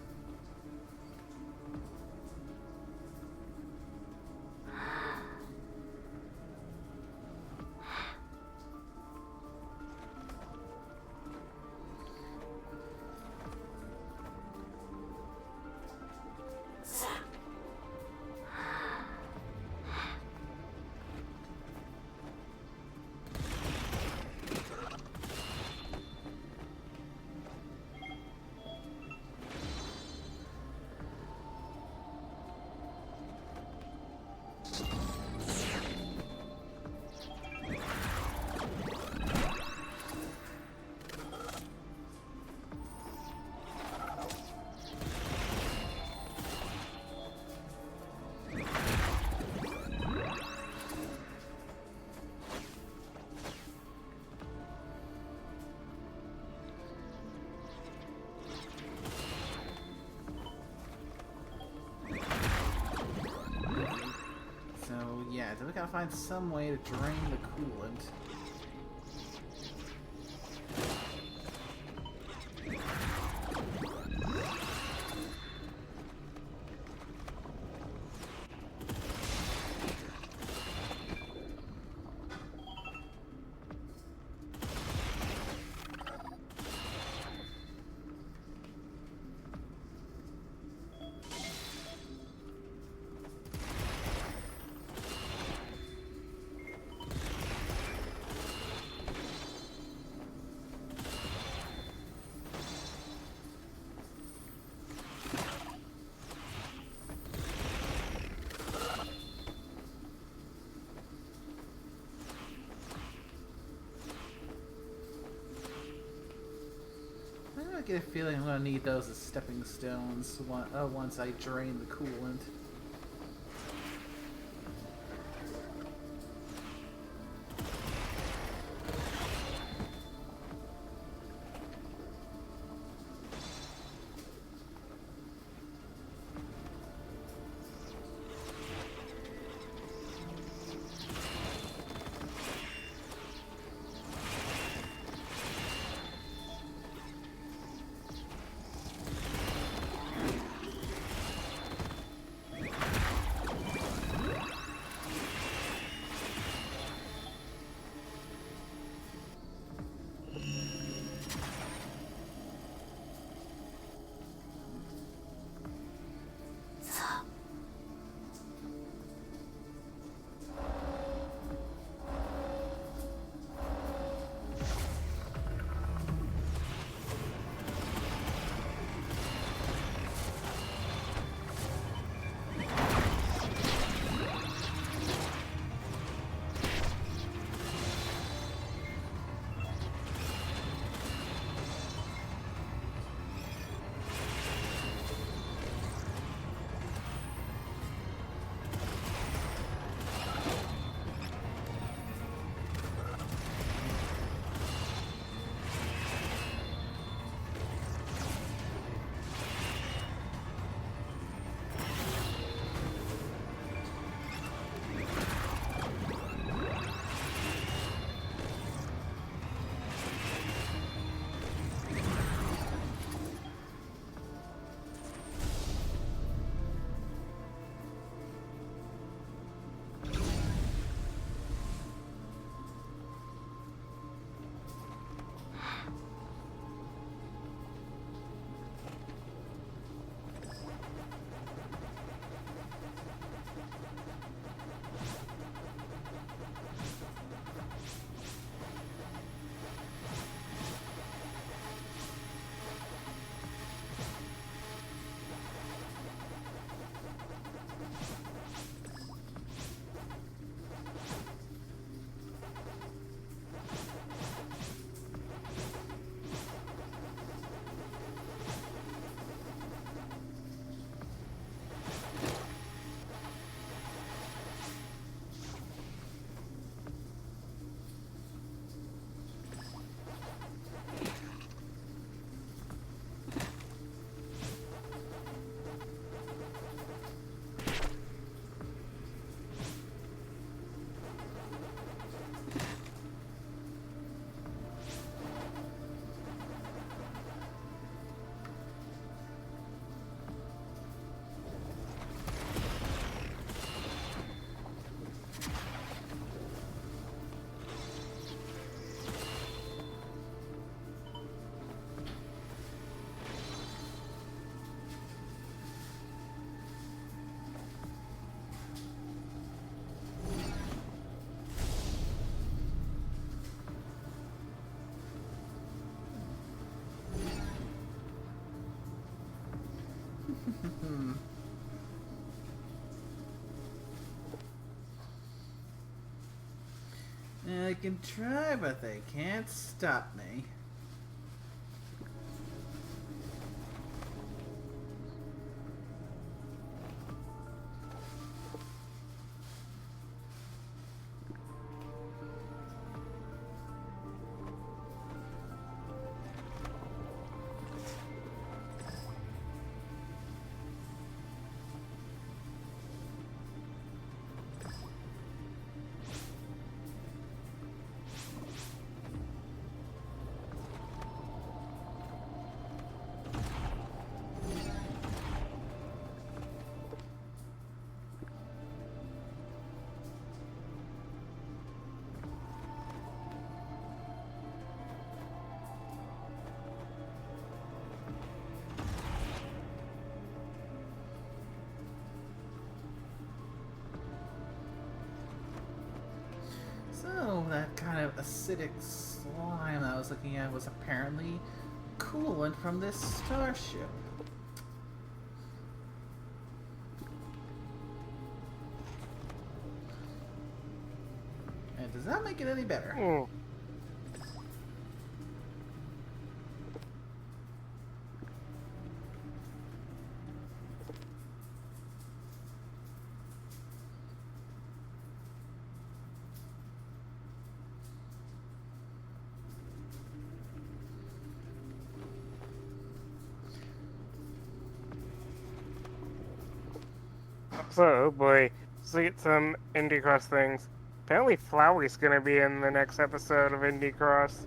find some way to drain the coolant. I get a feeling I'm gonna need those as stepping stones once I drain the coolant. I can try, but they can't stop me. acidic slime I was looking at was apparently coolant from this starship. And does that make it any better? Hmm. So, oh boy, let's get some Indie Cross things. Apparently Flowey's gonna be in the next episode of Indie Cross.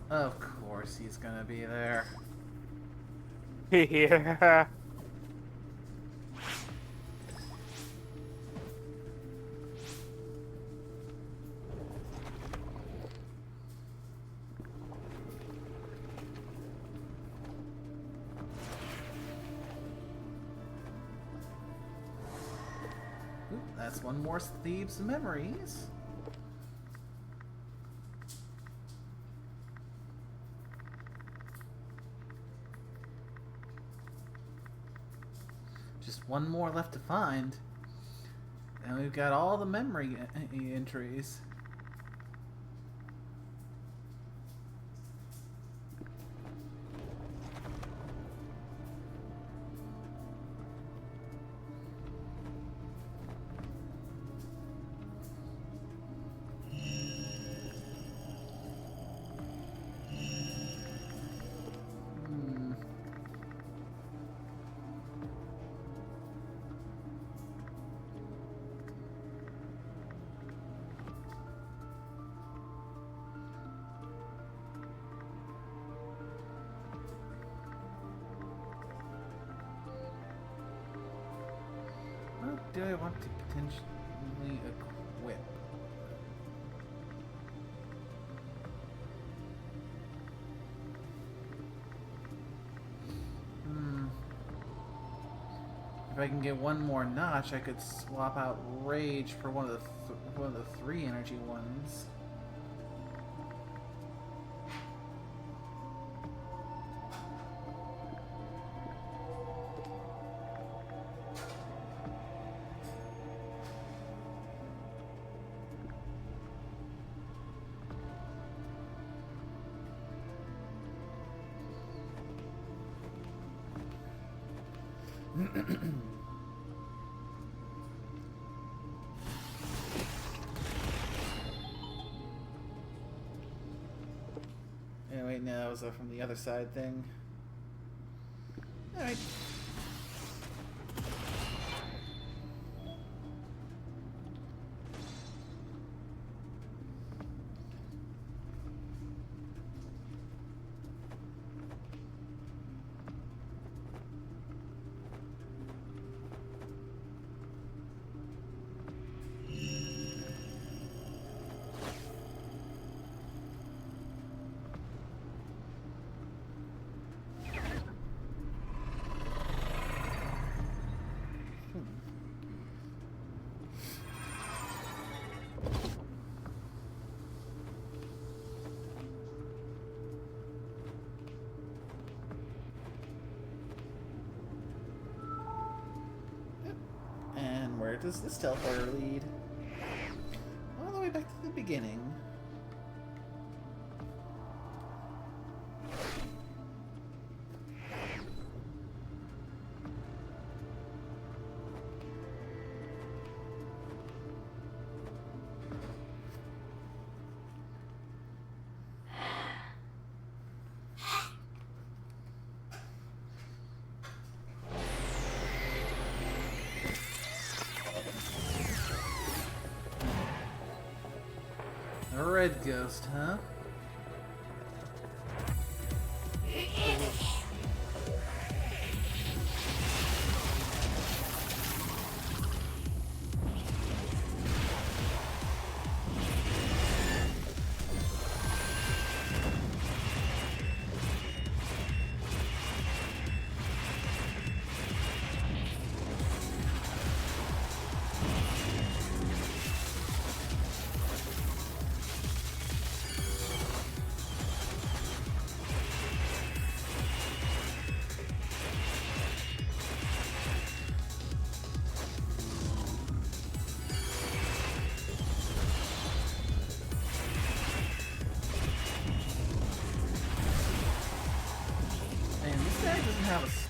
Of course he's gonna be there. Yeah. Oop, that's one more Thieves' Memories. Just one more left to find. And we've got all the memory entries. What do I want to potentially equip? If I can get one more notch, I could swap out Rage for one of the 3 energy ones. Yeah, wait, no, that was from the other side thing. Alright. And where does this teleporter lead? All the way back to the beginning. A red ghost, huh?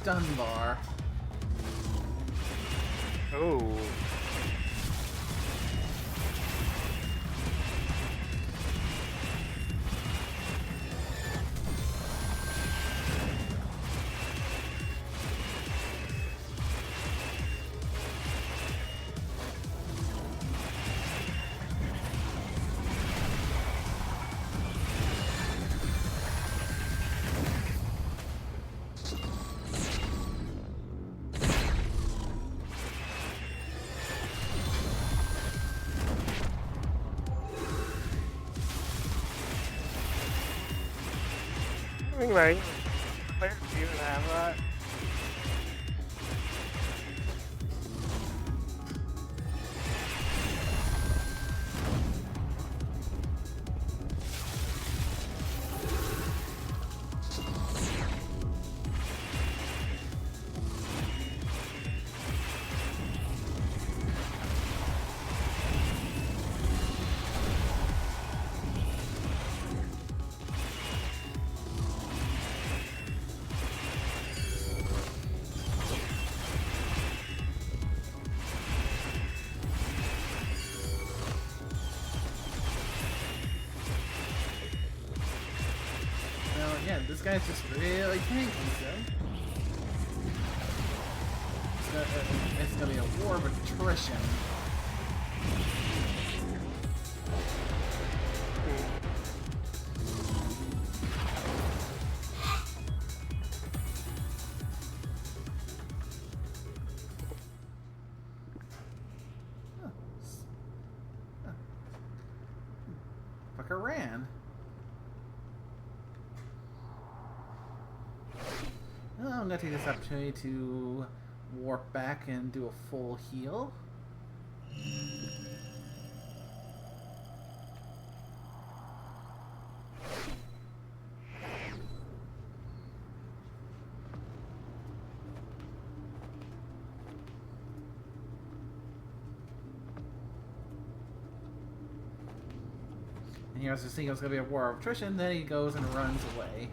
stun bar. Oh. Anyway, players even have that. Well, yeah, this guy's just really tanky, so... It's gonna be a war of attrition. Fucker ran. Well, I'm gonna take this opportunity to warp back and do a full heal. And here I was just thinking it was gonna be a war of attrition, then he goes and runs away.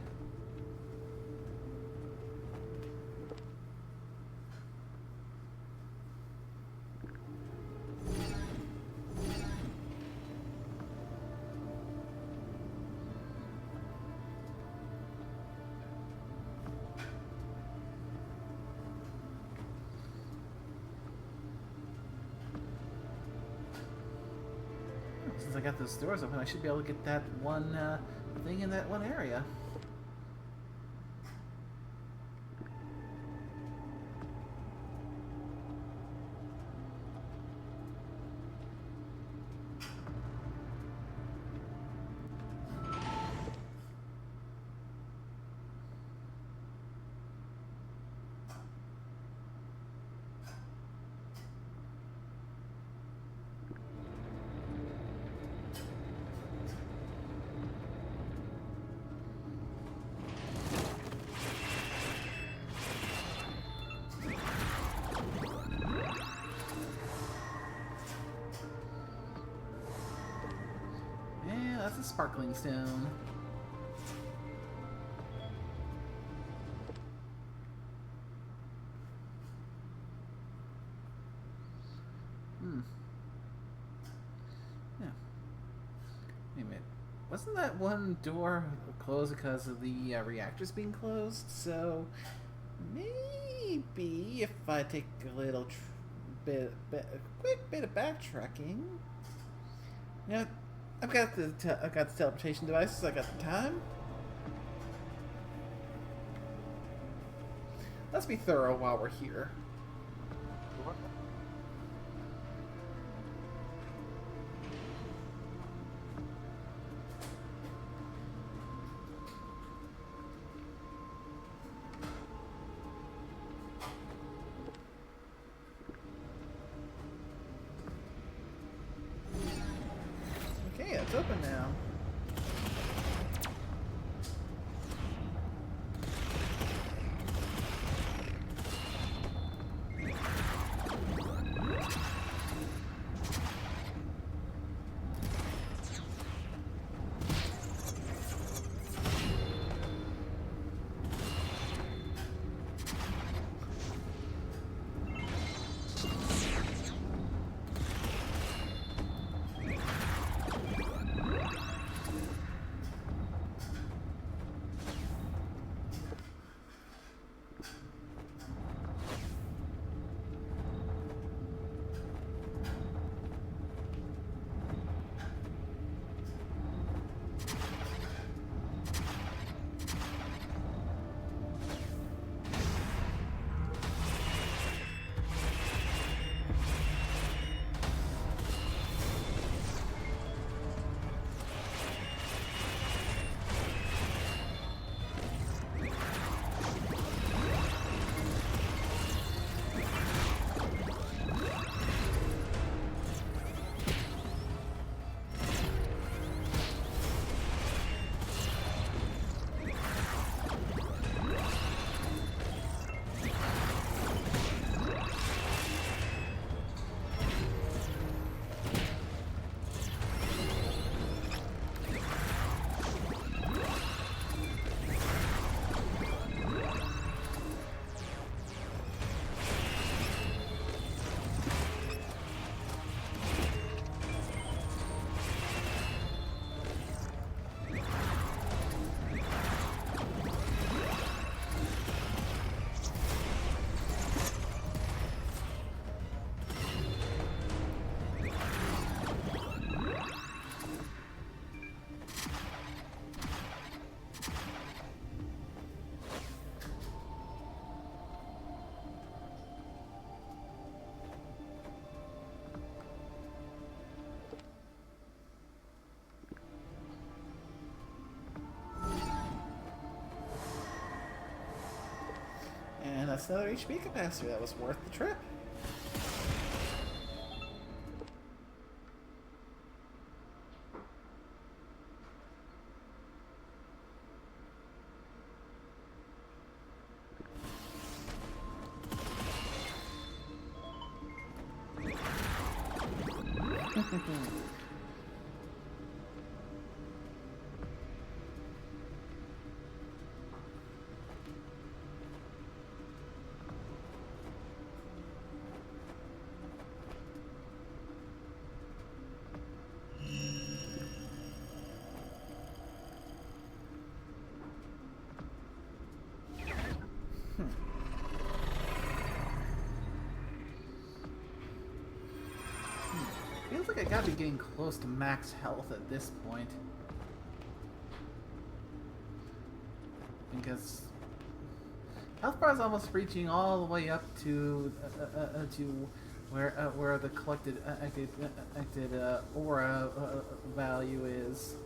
Since I got those doors open, I should be able to get that one thing in that one area. That's a sparkling stone. Yeah. Wait a minute. Wasn't that one door closed because of the reactors being closed? So maybe if I take a little a quick bit of backtracking. Yeah. I've got the teleportation devices. I got the time. Let's be thorough while we're here. Okay, it's open now. that's another HP capacitor that was worth the trip. Feels like I gotta be getting close to max health at this point. Because health bar is almost reaching all the way up to where the collected acted aura value is.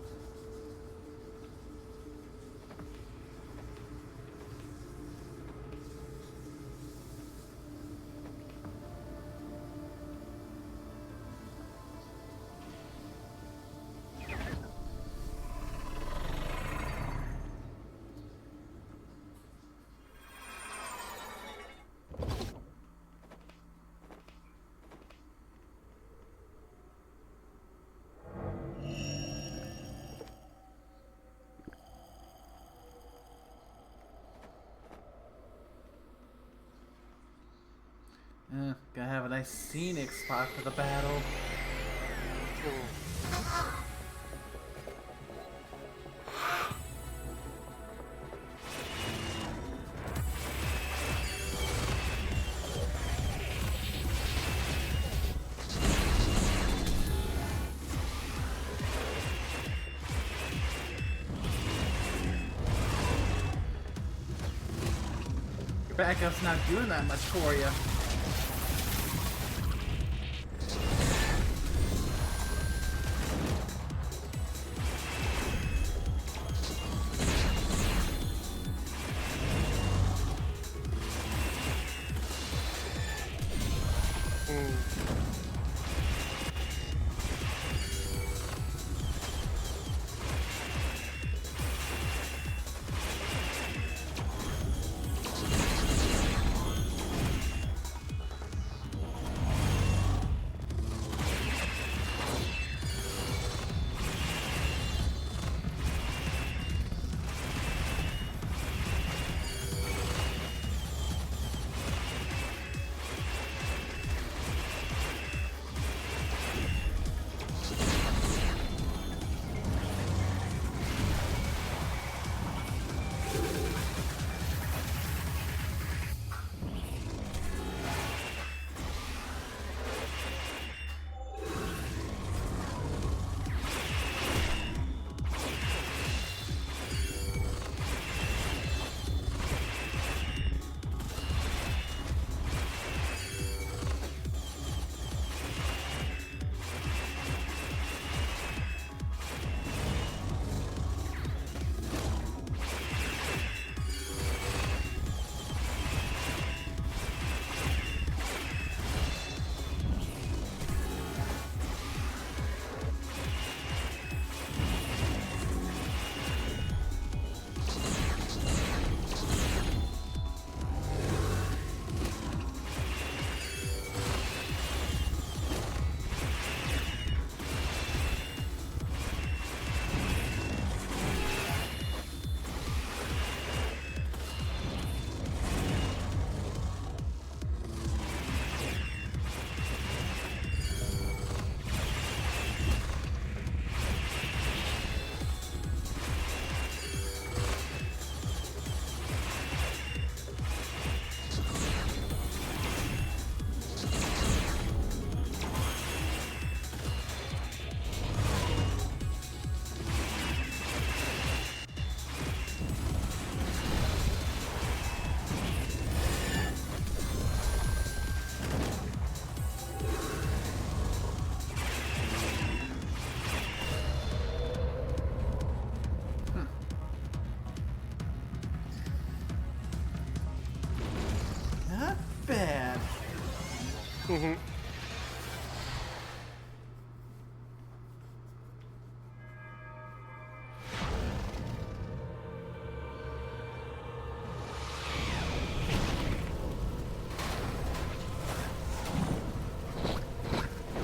Gotta have a nice scenic spot for the battle. Your backup's not doing that much for you. Mm-hmm.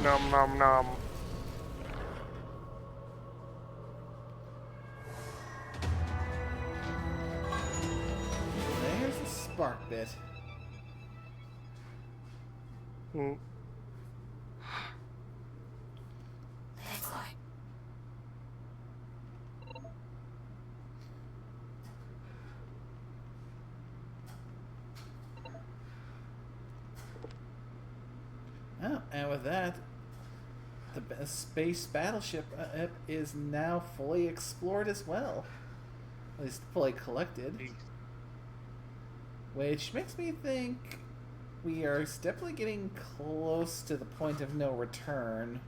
Nom nom nom. There's the spark bit. Mm. Oh, and with that, the space battleship is now fully explored as well. At least fully collected. Which makes me think we are definitely getting close to the point of no return.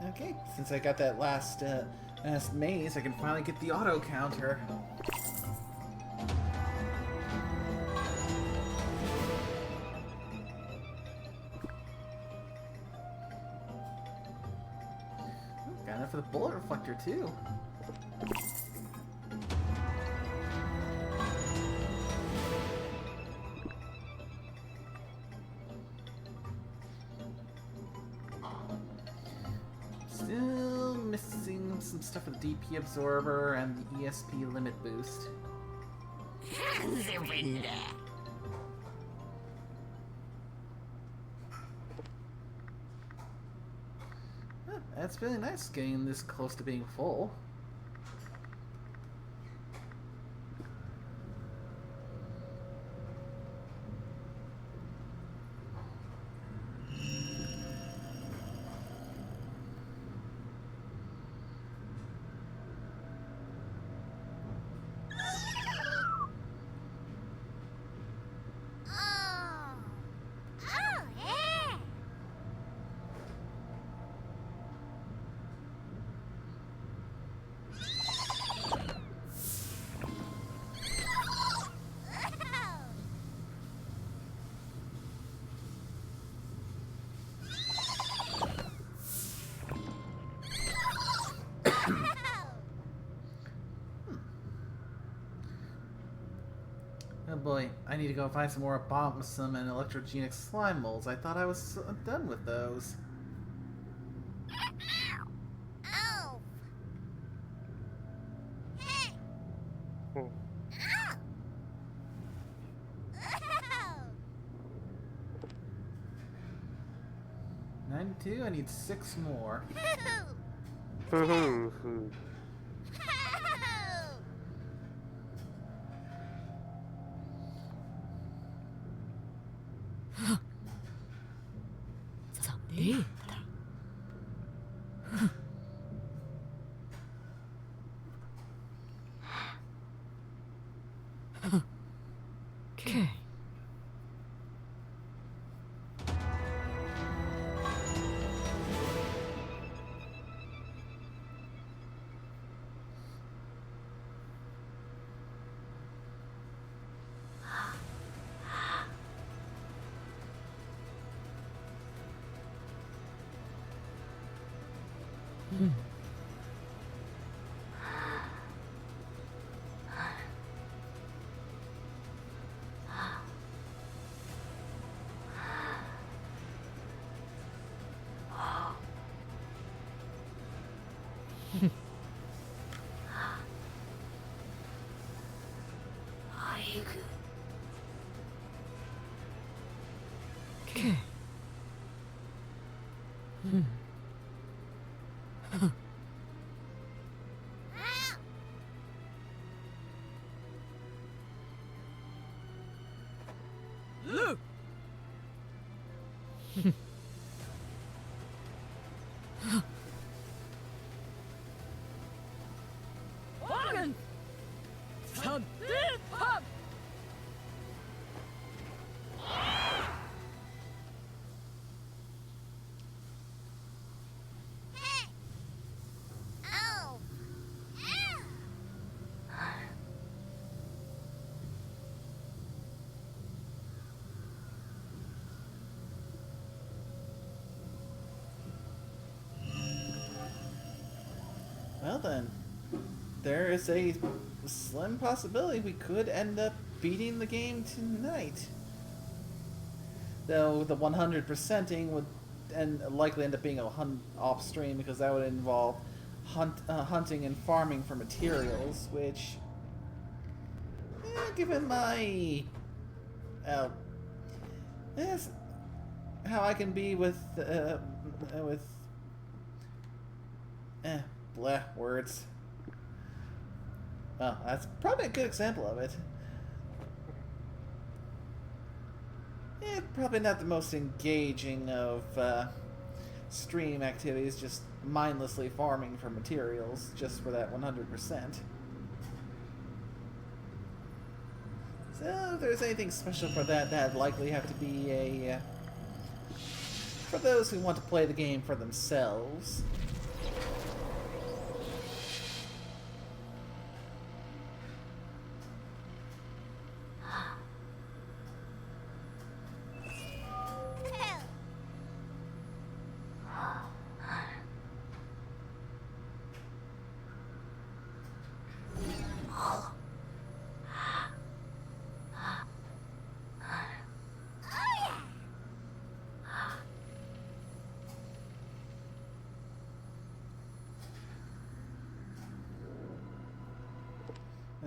Okay, since I got that last maze, I can finally get the auto counter. Got enough for the bullet reflector too. Still missing some stuff with the DP absorber and the ESP limit boost. That's really nice getting this close to being full. Oh boy, I need to go find some more abomasum and electrogenic slime molds. I thought I was done with those. Mm. 92, I need 6 more. Hoo-hoo-hoo. Okay. Well then, there is a slim possibility we could end up beating the game tonight. Though the 100%ing would likely end up being off stream because that would involve hunting and farming for materials, which, given my yes, how I can be with bleh words. Well, that's probably a good example of it. Probably not the most engaging of stream activities, just mindlessly farming for materials just for that 100%. So if there's anything special for that, that'd likely have to be a for those who want to play the game for themselves.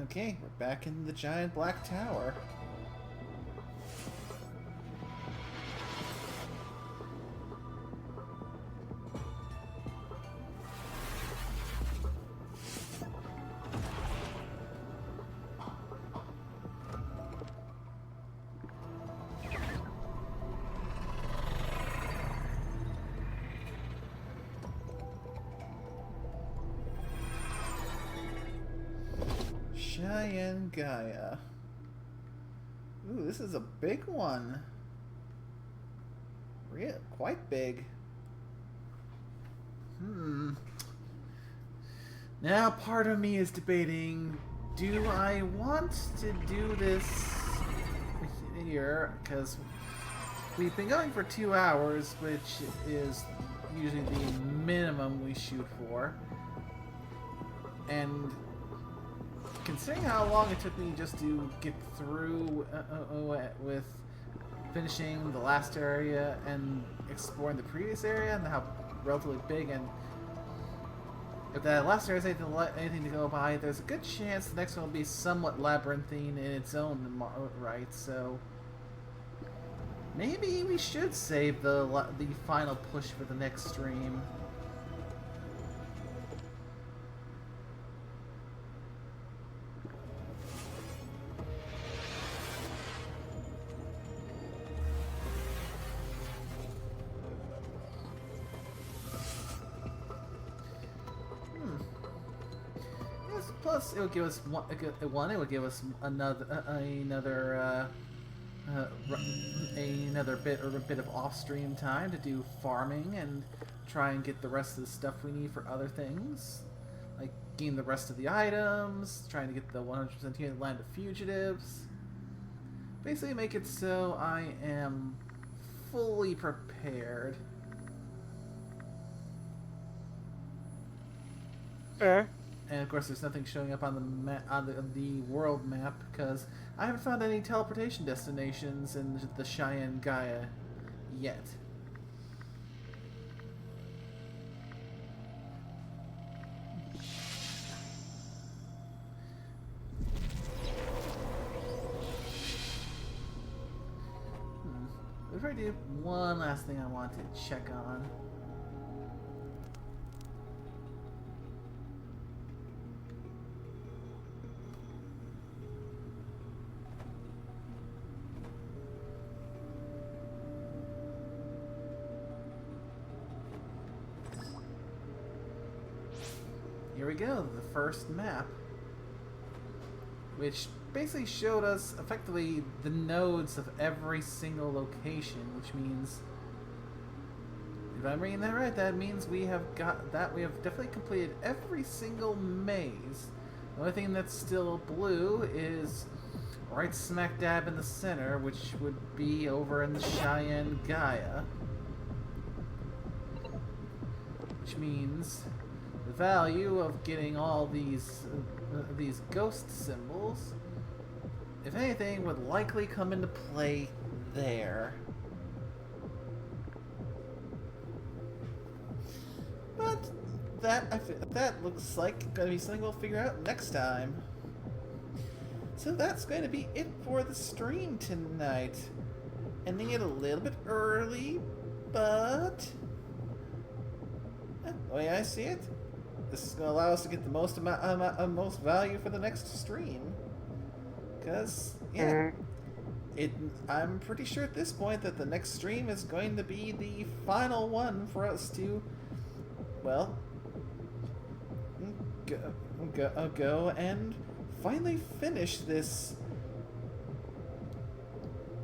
Okay, we're back in the giant black tower. Cheyenne Gaia. Ooh, this is a big one. Quite big. Now part of me is debating, do I want to do this here? Because we've been going for 2 hours, which is usually the minimum we shoot for. And considering how long it took me just to get through with finishing the last area and exploring the previous area, and how relatively big, and if that last area is anything to go by, there's a good chance the next one will be somewhat labyrinthine in its own right, so maybe we should save the final push for the next stream. Plus, it would give us it would give us another bit of off-stream time to do farming and try and get the rest of the stuff we need for other things, like getting the rest of the items, trying to get the 100% unit land of fugitives. Basically, make it so I am fully prepared. And of course, there's nothing showing up on the world map because I haven't found any teleportation destinations in the Cheyenne Gaia yet. Before I do, one last thing I want to check on. here we go, the first map, which basically showed us effectively the nodes of every single location, which means, if I'm reading that right, that means we have definitely completed every single maze. The only thing that's still blue is right smack dab in the center, which would be over in the Cheyenne Gaia. Which means the value of getting all these ghost symbols, if anything, would likely come into play there. But that looks like gonna be something we'll figure out next time. So that's going to be it for the stream tonight. Ending it a little bit early, but the way I see it, this is going to allow us to get the most most value for the next stream. Because yeah, I'm pretty sure at this point that the next stream is going to be the final one for us to, well, go and finally finish this.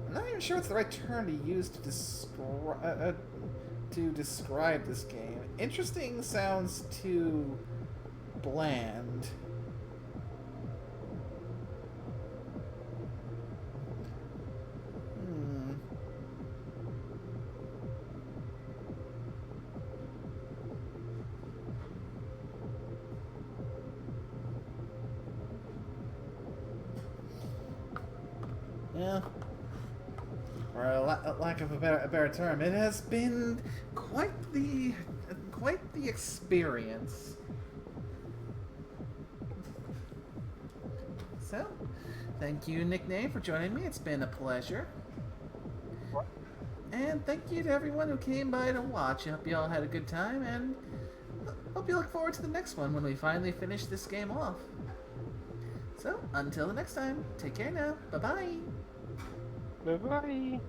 I'm not even sure what's the right term to use to describe this game. Interesting sounds too bland. Yeah. Or a lack of a better term, it has been quite the experience. So, thank you, Nickname, for joining me. It's been a pleasure. And thank you to everyone who came by to watch. I hope you all had a good time, and hope you look forward to the next one when we finally finish this game off. So, until the next time, take care now. Bye-bye. Bye-bye.